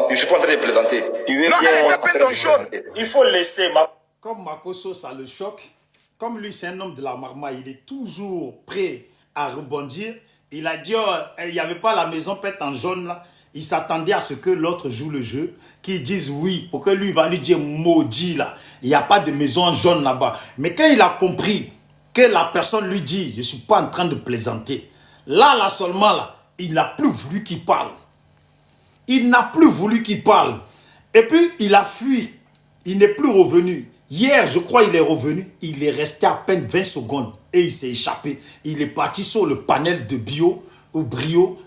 S8: Je suis pas en train de plaisanter.
S2: Non, elle était peinte en jaune.
S5: Il faut laisser
S1: Comme Makosso, ça le choque. Comme lui, c'est un homme de la marmaille, il est toujours prêt à rebondir. Il a dit, il n'y avait pas la maison peinte en jaune là. Il s'attendait à ce que l'autre joue le jeu, qu'il dise oui, pour que lui va lui dire maudit là. Il n'y a pas de maison en jaune là-bas. Mais quand il a compris que la personne lui dit, je ne suis pas en train de plaisanter. Là seulement là, il n'a plus voulu qu'il parle. Il n'a plus voulu qu'il parle. Et puis il a fui. Il n'est plus revenu. Hier, je crois, il est revenu. Il est resté à peine 20 secondes et il s'est échappé. Il est parti sur le panel de Brio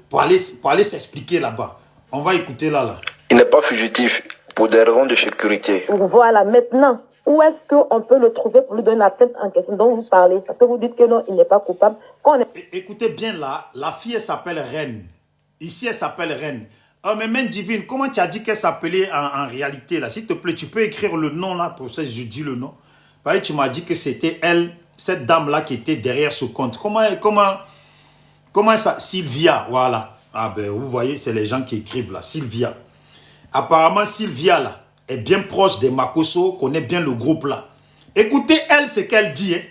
S1: pour aller s'expliquer là-bas. On va écouter là.
S8: Il n'est pas fugitif pour des raisons de sécurité.
S9: Voilà, maintenant, où est-ce qu'on peut le trouver pour lui donner la plainte en question dont vous parlez? Parce que vous dites que non, il n'est pas coupable.
S1: Écoutez bien là, la fille, elle s'appelle Reine. Ici, elle s'appelle Reine. Oh, mais même Divine, comment tu as dit qu'elle s'appelait en réalité là? S'il te plaît, tu peux écrire le nom là, pour ça je dis le nom. Parce que tu m'as dit que c'était elle, cette dame là qui était derrière ce compte. Comment ça? Sylvia, voilà. Ah ben vous voyez, c'est les gens qui écrivent là, Sylvia. Apparemment Sylvia là, est bien proche des Makosso, connaît bien le groupe là. Écoutez, elle, ce qu'elle dit. Hein.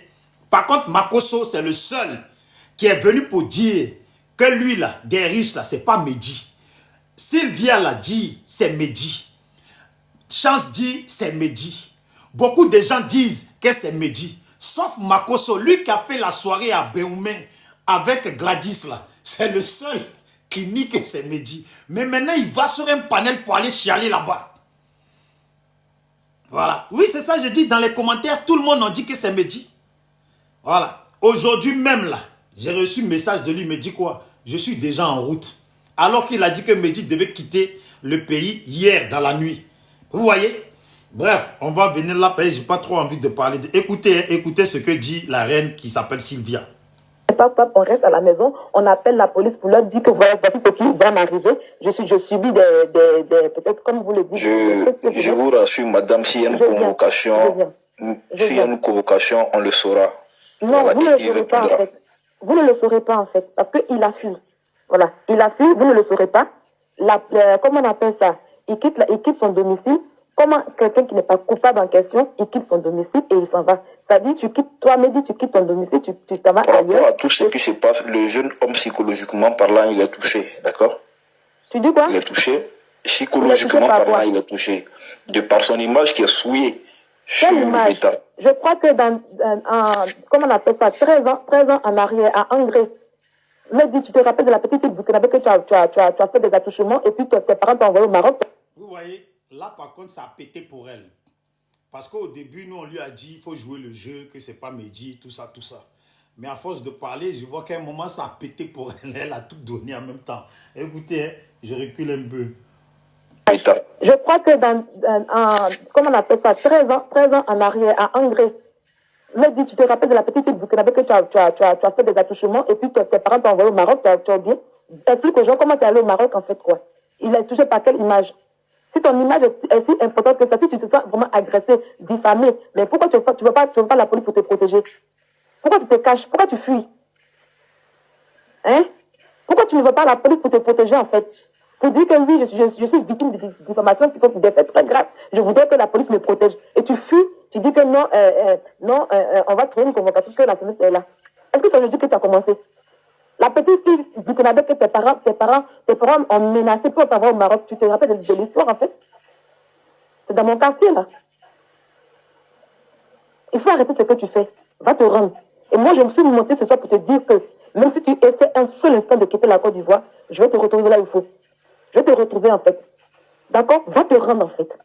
S1: Par contre, Makosso, c'est le seul qui est venu pour dire que lui, là, des riches, là, c'est pas Mehdi. Sylvia l'a dit, c'est Mehdi. Chance dit, c'est Mehdi. Beaucoup de gens disent que c'est Mehdi. Sauf Makosso, lui qui a fait la soirée à Béoumé avec Gladys, là. C'est le seul qui nie que c'est Mehdi. Mais maintenant, il va sur un panel pour aller chialer là-bas. Voilà. Oui, c'est ça, je dis dans les commentaires, tout le monde en dit que c'est Mehdi. Voilà. Aujourd'hui même, là, j'ai reçu un message de lui, il me dit quoi? Je suis déjà en route. Alors qu'il a dit que Mehdi devait quitter le pays hier dans la nuit. Vous voyez? Bref, on va venir là, parce que je n'ai pas trop envie de parler. Écoutez ce que dit la reine qui s'appelle Sylvia.
S9: On reste à la maison, on appelle la police pour leur dire que voilà, voici ce qui va m'arriver. Je subis peut-être comme vous le dites.
S8: Je vous rassure, madame, s'il y a une convocation, s'il y a une convocation, on le saura.
S9: Non, vous ne le saurez pas en fait. Vous ne le saurez pas en fait, parce qu'il a fui. Voilà, il a fui, vous ne le saurez pas. Comment on appelle ça? Il quitte son domicile. Comment quelqu'un qui n'est pas coupable en question, il quitte son domicile et il s'en va. C'est-à-dire, toi, Mehdi, tu quittes ton domicile, tu t'en vas ailleurs.
S8: Par rapport à tout ce qui se passe, le jeune homme, psychologiquement parlant, il est touché, d'accord?
S9: Tu dis quoi?
S8: Il est touché. Psychologiquement parlant, il est touché. De par son image qui est souillée.
S9: Quelle image? Je crois que comment on appelle ça, 13 ans en arrière, à Angré, Mehdi, tu te rappelles de la petite fille burkinabé que tu as fait des attouchements et puis tes parents t'ont envoyé au Maroc.
S1: Vous voyez? Là, par contre, ça a pété pour elle. Parce qu'au début, nous, on lui a dit, il faut jouer le jeu, que c'est pas Mehdi, tout ça, tout ça. Mais à force de parler, je vois qu'à un moment, ça a pété pour elle. Elle a tout donné en même temps. Écoutez, hein, je recule un peu.
S9: Je crois que comment on appelle ça, 13 ans en arrière, à Angré, Mehdi, tu te rappelles de la petite fille burkinabé que tu as fait des attouchements et puis tes parents t'ont envoyé au Maroc, tu as oublié. Explique aux gens comment tu es allé au Maroc, en fait, quoi. Il est touché par quelle image? Si ton image est si importante que ça, si tu te sens vraiment agressé, diffamé, mais pourquoi tu ne veux pas la police pour te protéger? Pourquoi tu te caches? Pourquoi tu fuis? Hein? Pourquoi tu ne veux pas la police pour te protéger, en fait? Pour dire que oui, je suis victime de diffamations qui sont des faits très graves. Je voudrais que la police me protège. Et tu fuis, tu dis que non, on va créer une convocation que la police est là. Est-ce que ça veut dire que tu as commencé? La petite fille burkinabé que tes parents ont menacé pour t'envoyer au Maroc, tu te rappelles de l'histoire en fait? C'est dans mon quartier là. Il faut arrêter ce que tu fais. Va te rendre. Et moi je me suis montée ce soir pour te dire que même si tu essaies un seul instant de quitter la Côte d'Ivoire, je vais te retrouver là où il faut. Je vais te retrouver en fait. D'accord? Va te rendre en fait.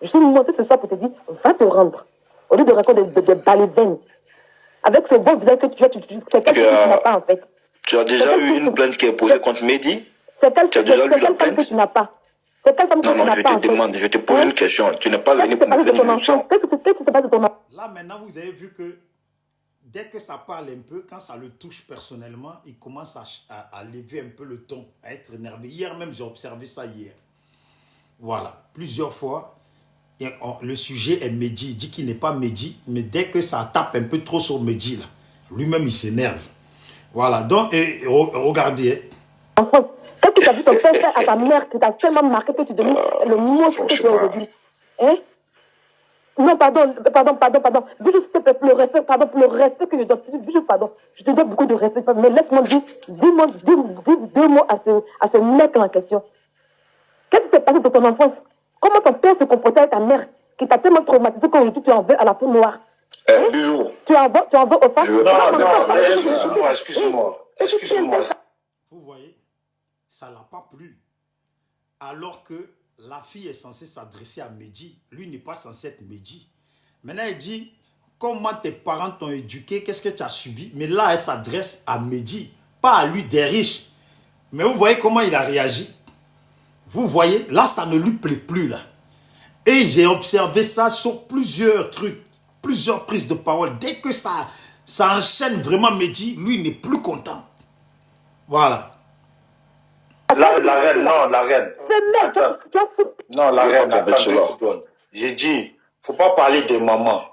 S9: Je suis montée ce soir pour te dire, va te rendre. Au lieu de raconter des balivernes. Avec ce beau visage que tu as, c'est quelque chose que tu n'as pas en fait.
S8: Tu as déjà eu une plainte qui est posée contre Mehdi? Tu as déjà eu la plainte?
S9: Que tu n'as pas.
S8: Non, je te demande, je te pose une question. Tu n'es pas venu pour me faire une leçon.
S1: Là, maintenant, vous avez vu que dès que ça parle un peu, quand ça le touche personnellement, il commence à lever un peu le ton, à être énervé. Hier même, j'ai observé ça hier. Voilà, plusieurs fois. Le sujet est Mehdi. Il dit qu'il n'est pas Mehdi, mais dès que ça tape un peu trop sur Mehdi, là, lui-même, il s'énerve. Voilà, donc, regardez.
S9: Qu'est-ce que tu as vu ton père faire à ta mère qui t'a tellement marqué que tu deviens le monstre que tu es aujourd'hui? Hein? Non, pardon. Vu juste le respect, pardon, pour le respect que je dois. Pardon, je te dois beaucoup de respect. Mais laisse-moi dire, dis deux mots à ce mec en question. Qu'est-ce qui s'est passé de ton enfance? Comment ton père se comportait avec ta mère qui t'a tellement traumatisé qu'aujourd'hui tu en veux à la peau noire?
S8: Bijou.
S9: Tu en veux aux femmes?
S5: Non, excuse-moi.
S1: Vous voyez, ça ne l'a pas plu. Alors que la fille est censée s'adresser à Mehdi. Lui n'est pas censé être Mehdi. Maintenant, il dit, comment tes parents t'ont éduqué, qu'est-ce que tu as subi? Mais là, elle s'adresse à Mehdi, pas à lui des riches. Mais vous voyez comment il a réagi? Vous voyez, là, ça ne lui plaît plus, là. Et j'ai observé ça sur plusieurs trucs, plusieurs prises de parole. Dès que ça enchaîne vraiment Mehdi, lui n'est plus content. Voilà.
S5: La reine, non, la reine. Attends. Non, la reine, attends 2 secondes. J'ai dit, faut pas parler des mamans.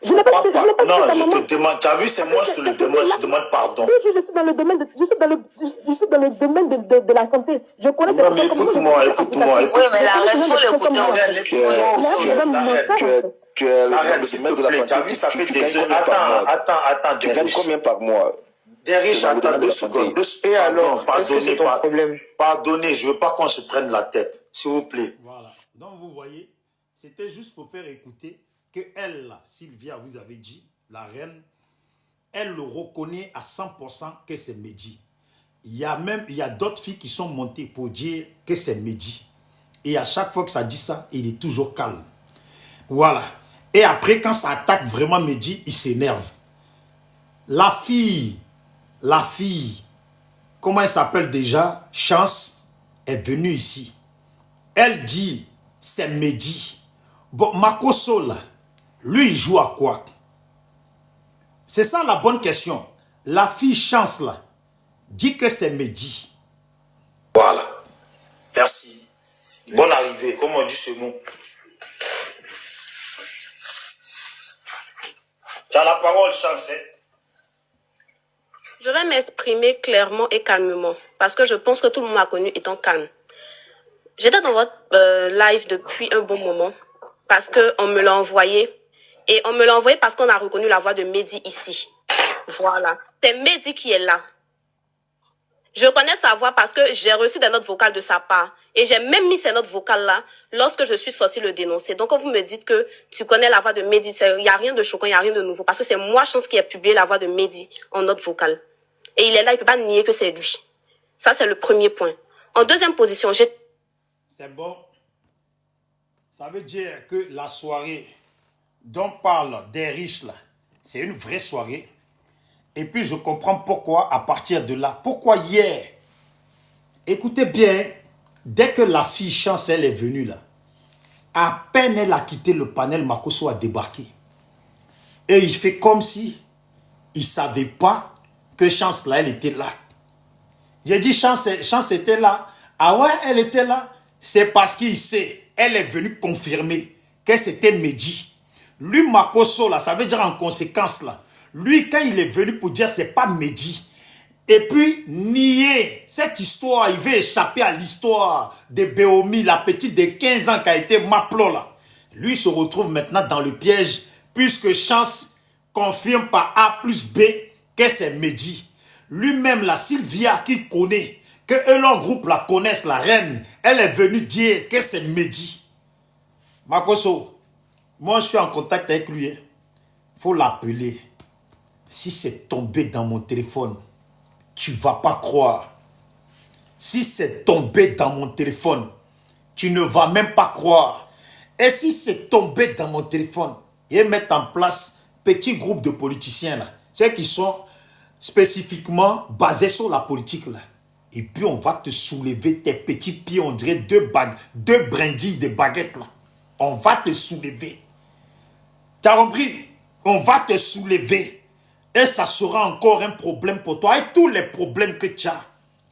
S9: Je n'ai pas dit que
S5: Non,
S9: ta
S5: je
S9: maman.
S5: te demande. Tu as vu, c'est moi, je te le demande. Je te demande pardon.
S9: Je suis dans le domaine de la santé. Je connais
S5: Non, mais écoute-moi.
S7: Oui, mais la reine, il faut l'écouter aussi.
S8: Tu es
S5: la reine, s'il te plaît. Tu as vu, ça fait des heures. Attends.
S8: Tu gagnes combien par mois?
S5: Derrière, attends 2 secondes.
S4: Et alors, qu'est-ce que c'est ton problème?
S5: Pardonnez, je veux pas qu'on se prenne la tête. S'il vous plaît.
S1: Voilà. Donc, vous voyez, c'était juste pour faire écouter que elle, là, Sylvia, vous avez dit, la reine, elle le reconnaît à 100% que c'est Medji. Il y a d'autres filles qui sont montées pour dire que c'est Medji. Et à chaque fois que ça dit ça, il est toujours calme. Voilà. Et après, quand ça attaque vraiment Medji, il s'énerve. La fille, comment elle s'appelle déjà? Chance est venue ici. Elle dit, c'est Medji. Bon, Makosso, là, lui, il joue à quoi? C'est ça la bonne question. La fille Chance, là, dit que c'est Medji.
S5: Voilà. Merci. Bonne arrivée. Comment on dit ce mot? Tu as la parole, Chance.
S6: Je vais m'exprimer clairement et calmement parce que je pense que tout le monde m'a connu étant calme. J'étais dans votre live depuis un bon moment parce qu'on me l'a envoyé. Et on me l'a envoyé parce qu'on a reconnu la voix de Mehdi ici. Voilà. C'est Mehdi qui est là. Je connais sa voix parce que j'ai reçu des notes vocales de sa part. Et j'ai même mis ces notes vocales-là lorsque je suis sortie le dénoncer. Donc, quand vous me dites que tu connais la voix de Mehdi, il n'y a rien de choquant, il n'y a rien de nouveau. Parce que c'est moi, Chance, qui ai publié la voix de Mehdi en note vocale. Et il est là, il ne peut pas nier que c'est lui. Ça, c'est le premier point. En deuxième position, j'ai...
S1: C'est bon. Ça veut dire que la soirée dont parle des riches, là, c'est une vraie soirée. Et puis, je comprends pourquoi, à partir de là, pourquoi hier, écoutez bien, dès que la fille Chance, elle est venue là, à peine elle a quitté le panel, Makosso a débarqué. Et il fait comme si il ne savait pas que Chance là, elle était là. J'ai dit Chance était là. Ah ouais, elle était là. C'est parce qu'il sait, elle est venue confirmer que c'était Medji. Lui, Makosso là, ça veut dire en conséquence là, lui, quand il est venu pour dire c'est pas Medji, et puis nier cette histoire, il veut échapper à l'histoire de Béomi, la petite de 15 ans qui a été Maplo là. Lui se retrouve maintenant dans le piège, puisque Chance confirme par A plus B que c'est Medji. Lui-même, la Sylvia qui connaît, que eux, leur groupe la connaissent, la reine, elle est venue dire que c'est Medji. Makosso, moi je suis en contact avec lui. Il faut l'appeler. Si c'est tombé dans mon téléphone, tu ne vas pas croire. Si c'est tombé dans mon téléphone, tu ne vas même pas croire. Et si c'est tombé dans mon téléphone, et mettre en place petit groupe de politiciens là, ceux qui sont spécifiquement basés sur la politique là. Et puis on va te soulever tes petits pieds, on dirait deux brindilles de baguettes là. On va te soulever. Tu as compris? On va te soulever. Et ça sera encore un problème pour toi. Et tous les problèmes que tu as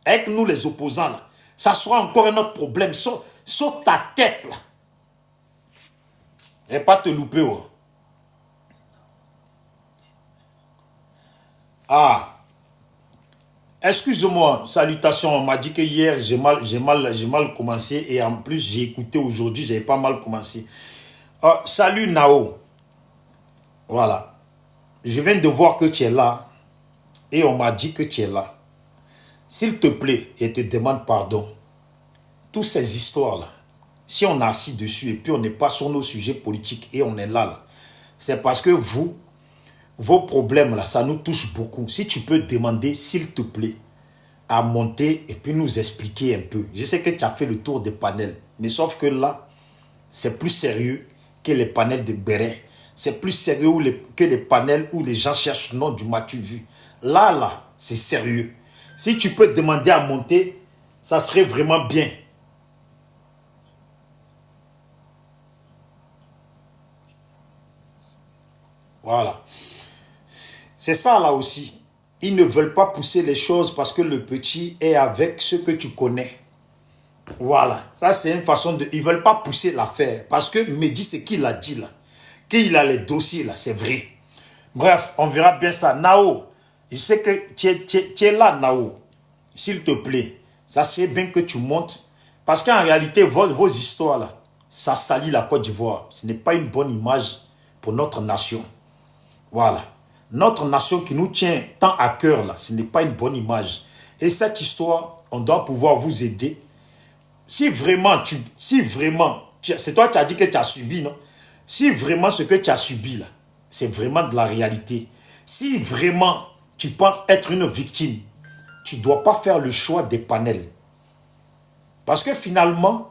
S1: avec nous les opposants là, ça sera encore un autre problème sur ta tête là. Et pas te louper. Oh. Ah. Excuse-moi, salutations. On m'a dit que hier j'ai mal commencé et en plus j'ai écouté aujourd'hui, j'ai pas mal commencé. Salut Nao. Voilà. Je viens de voir que tu es là et on m'a dit que tu es là. S'il te plaît, je te demande pardon. Toutes ces histoires-là, si on est assis dessus et puis on n'est pas sur nos sujets politiques et on est là, c'est parce que vos problèmes là, ça nous touche beaucoup. Si tu peux demander, s'il te plaît, à monter et puis nous expliquer un peu. Je sais que tu as fait le tour des panels, mais sauf que là, c'est plus sérieux que les panels de Béret. C'est plus sérieux que les panels où les gens cherchent non du m'as-tu vu. Là, c'est sérieux. Si tu peux demander à monter, ça serait vraiment bien. Voilà. C'est ça là aussi. Ils ne veulent pas pousser les choses parce que le petit est avec ceux que tu connais. Voilà. Ça, c'est une façon de... Ils ne veulent pas pousser l'affaire. Parce que Medji, c'est qui l'a dit là. qu'il a les dossiers là, c'est vrai. Bref, on verra bien ça. Nao, je sais que tu es là, Nao. S'il te plaît, ça serait bien que tu montes. Parce qu'en réalité, vos histoires là, ça salit la Côte d'Ivoire. Ce n'est pas une bonne image pour notre nation. Voilà. Notre nation qui nous tient tant à cœur là, ce n'est pas une bonne image. Et cette histoire, on doit pouvoir vous aider. Si vraiment, c'est toi qui as dit que tu as subi, non? Si vraiment ce que tu as subi là, c'est vraiment de la réalité. Si vraiment tu penses être une victime, tu ne dois pas faire le choix des panels. Parce que finalement,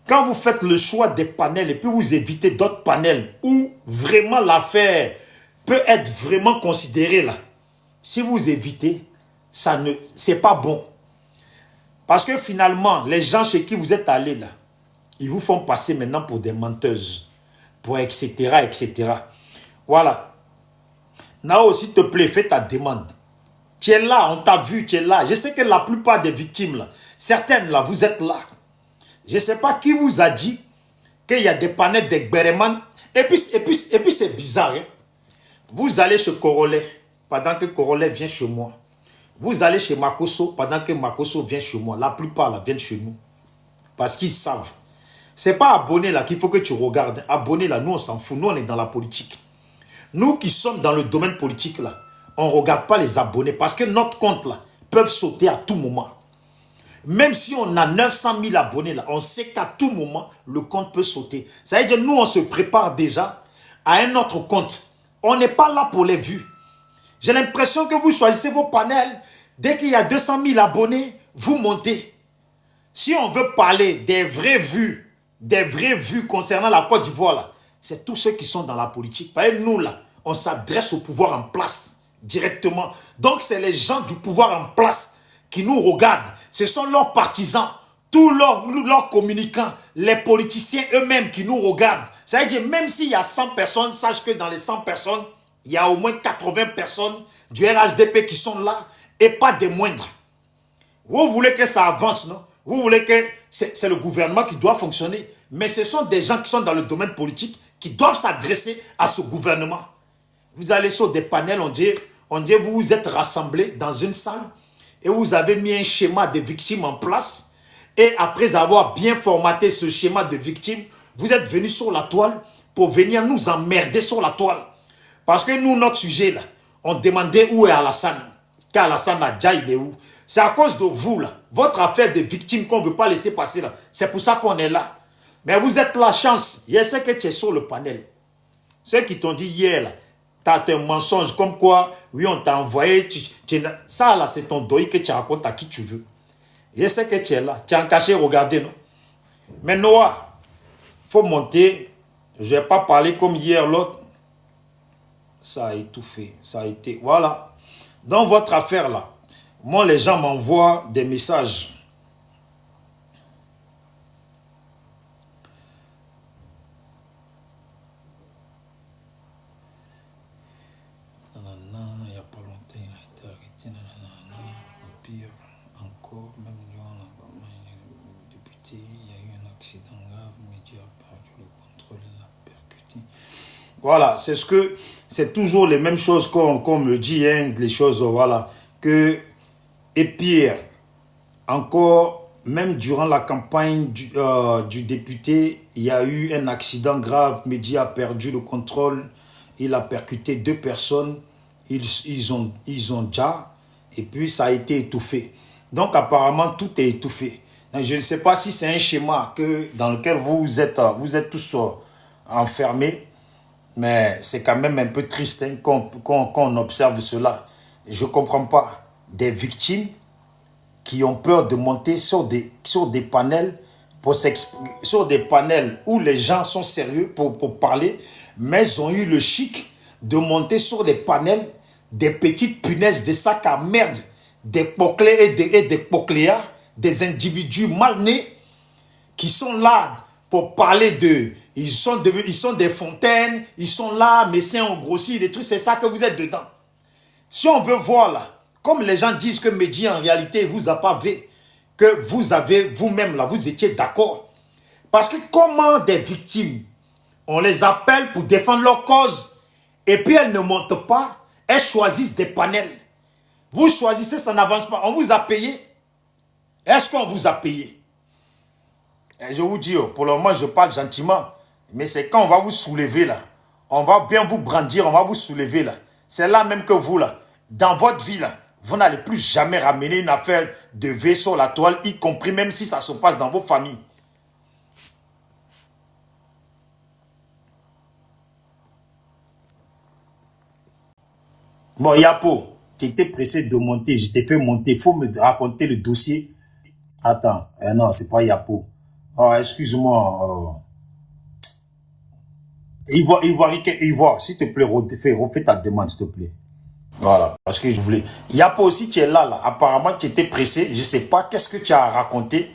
S1: quand vous faites le choix des panels et puis vous évitez d'autres panels où vraiment l'affaire peut être vraiment considérée là, si vous évitez, c'est pas bon. Parce que finalement, les gens chez qui vous êtes allés là, ils vous font passer maintenant pour des menteuses, pour etc., etc. Voilà. Nao, s'il te plaît, fais ta demande. Tu es là, on t'a vu, tu es là. Je sais que la plupart des victimes là, certaines là, vous êtes là. Je ne sais pas qui vous a dit qu'il y a des panels de Bereman. Et puis c'est bizarre. Hein? Vous allez chez Corolet pendant que Corolet vient chez moi. Vous allez chez Makosso pendant que Makosso vient chez moi. La plupart là viennent chez nous. Parce qu'ils savent. Ce n'est pas abonné là qu'il faut que tu regardes. Abonné là, nous on s'en fout. Nous on est dans la politique. Nous qui sommes dans le domaine politique là, on ne regarde pas les abonnés. Parce que notre compte là peuvent sauter à tout moment. Même si on a 900 000 abonnés là, on sait qu'à tout moment, le compte peut sauter. Ça veut dire que nous, on se prépare déjà à un autre compte. On n'est pas là pour les vues. J'ai l'impression que vous choisissez vos panels. Dès qu'il y a 200 000 abonnés, vous montez. Si on veut parler des vraies vues concernant la Côte d'Ivoire, là, c'est tous ceux qui sont dans la politique. Parce que nous, là, on s'adresse au pouvoir en place directement. Donc, c'est les gens du pouvoir en place qui nous regardent. Ce sont leurs partisans, tous leurs communicants, les politiciens eux-mêmes qui nous regardent. Ça veut dire, même s'il y a 100 personnes, sache que dans les 100 personnes, il y a au moins 80 personnes du RHDP qui sont là et pas des moindres. Vous voulez que ça avance, non? Vous voulez que c'est le gouvernement qui doit fonctionner. Mais ce sont des gens qui sont dans le domaine politique qui doivent s'adresser à ce gouvernement. Vous allez sur des panels, on dit vous vous êtes rassemblés dans une salle et vous avez mis un schéma de victimes en place. Et après avoir bien formaté ce schéma de victimes, vous êtes venus sur la toile pour venir nous emmerder sur la toile. Parce que nous, notre sujet, là, on demandait où est Alassane. Car Alassane Adja, il est où? C'est à cause de vous, là. Votre affaire de victimes qu'on ne veut pas laisser passer, là. C'est pour ça qu'on est là. Mais vous êtes la chance. Je sais que tu es sur le panel. Ceux qui t'ont dit hier, là, tu as un mensonge comme quoi, oui, on t'a envoyé. Ça, là, c'est ton deuil que tu racontes à qui tu veux. Je sais que tu es là. Tu es en caché, regardez, non? Mais Noah, il faut monter. Je ne vais pas parler comme hier, l'autre. Ça a étouffé. Ça a été. Voilà. Dans votre affaire, là, moi, les gens m'envoient des messages. Il n'y a pas longtemps, il a été arrêté. Au pire, encore, même durant la député, il y a eu un accident grave, Mehdi a perdu le contrôle, il l'a percuté. Voilà, c'est toujours les mêmes choses qu'on me dit, hein, les choses, voilà, que, et pire, encore, même durant la campagne du député, il y a eu un accident grave, Mehdi a perdu le contrôle, il a percuté 2 personnes, ils ont déjà, et puis ça a été étouffé. Donc apparemment, tout est étouffé. Donc, je ne sais pas si c'est un schéma dans lequel vous êtes tous enfermés, mais c'est quand même un peu triste, hein, qu'on observe cela. Je ne comprends pas. Des victimes qui ont peur de monter sur des panels, sur des panels où les gens sont sérieux pour parler, mais ils ont eu le chic de monter sur des panels, des petites punaises, des sacs à merde, des poclés et des pocléas, des individus mal nés qui sont là pour parler de... Ils sont des fontaines, ils sont là, mais c'est en grossi, des trucs, c'est ça que vous êtes dedans. Si on veut voir là, comme les gens disent que Mehdi en réalité vous a pas vu, que vous avez vous-même là, vous étiez d'accord. Parce que comment des victimes On les appelle pour défendre leur cause. Et puis elles ne montent pas. Elles choisissent des panels. Vous choisissez, ça n'avance pas. On vous a payé. Est-ce qu'on vous a payé? Et je vous dis, pour le moment, je parle gentiment. Mais c'est quand on va vous soulever là. On va bien vous brandir, on va vous soulever là. C'est là même que vous là, dans votre vie là, vous n'allez plus jamais ramener une affaire de vaisseau sur la toile, y compris même si ça se passe dans vos familles. Bon, Yapo, tu étais pressé de monter, je t'ai fait monter. Il faut me raconter le dossier. Attends, non, c'est pas Yapo. Oh, excuse-moi. Ivoire, s'il te plaît, refais ta demande, s'il te plaît. Voilà, parce que je voulais. Yapo aussi, tu es là. Apparemment, tu étais pressé. Je ne sais pas qu'est-ce que tu as raconté.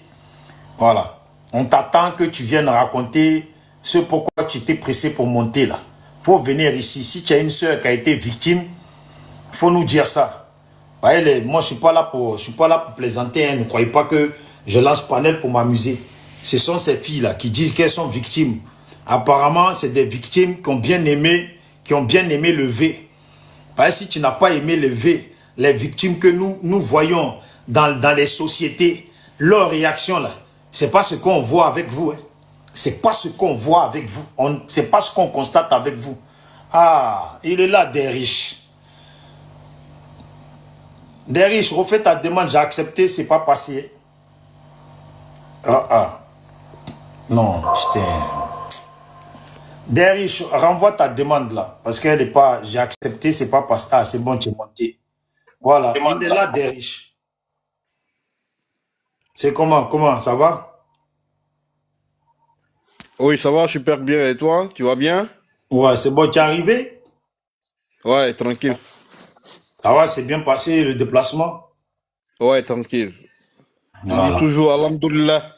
S1: Voilà. On t'attend que tu viennes raconter ce pourquoi tu étais pressé pour monter là. Il faut venir ici. Si tu as une soeur qui a été victime, il faut nous dire ça. Voyez, moi, je ne suis pas là pour plaisanter. Hein. Ne croyez pas que je lance panel pour m'amuser. Ce sont ces filles-là qui disent qu'elles sont victimes. Apparemment, c'est des victimes qui ont bien aimé le V. Parce que si tu n'as pas aimé le V, les victimes que nous voyons dans les sociétés, leur réaction là, c'est pas ce qu'on voit avec vous. Hein. C'est pas ce qu'on voit avec vous. C'est pas ce qu'on constate avec vous. Ah, il est là, des riches. Des riches, refais ta demande, j'ai accepté, c'est pas passé. Non, j'étais... Des riches, renvoie ta demande là. Parce qu'elle n'est pas... J'ai accepté, c'est pas passé. Ah, c'est bon, tu es monté. Voilà, on est là, des riches. C'est comment, ça va?
S10: Oui, ça va super bien. Et toi, tu vas bien?
S1: Ouais, c'est bon, tu es arrivé?
S10: Ouais, tranquille.
S1: Ça va, c'est bien passé le déplacement?
S10: Ouais, tranquille.
S1: Voilà.
S10: On dit toujours Alhamdoulilah.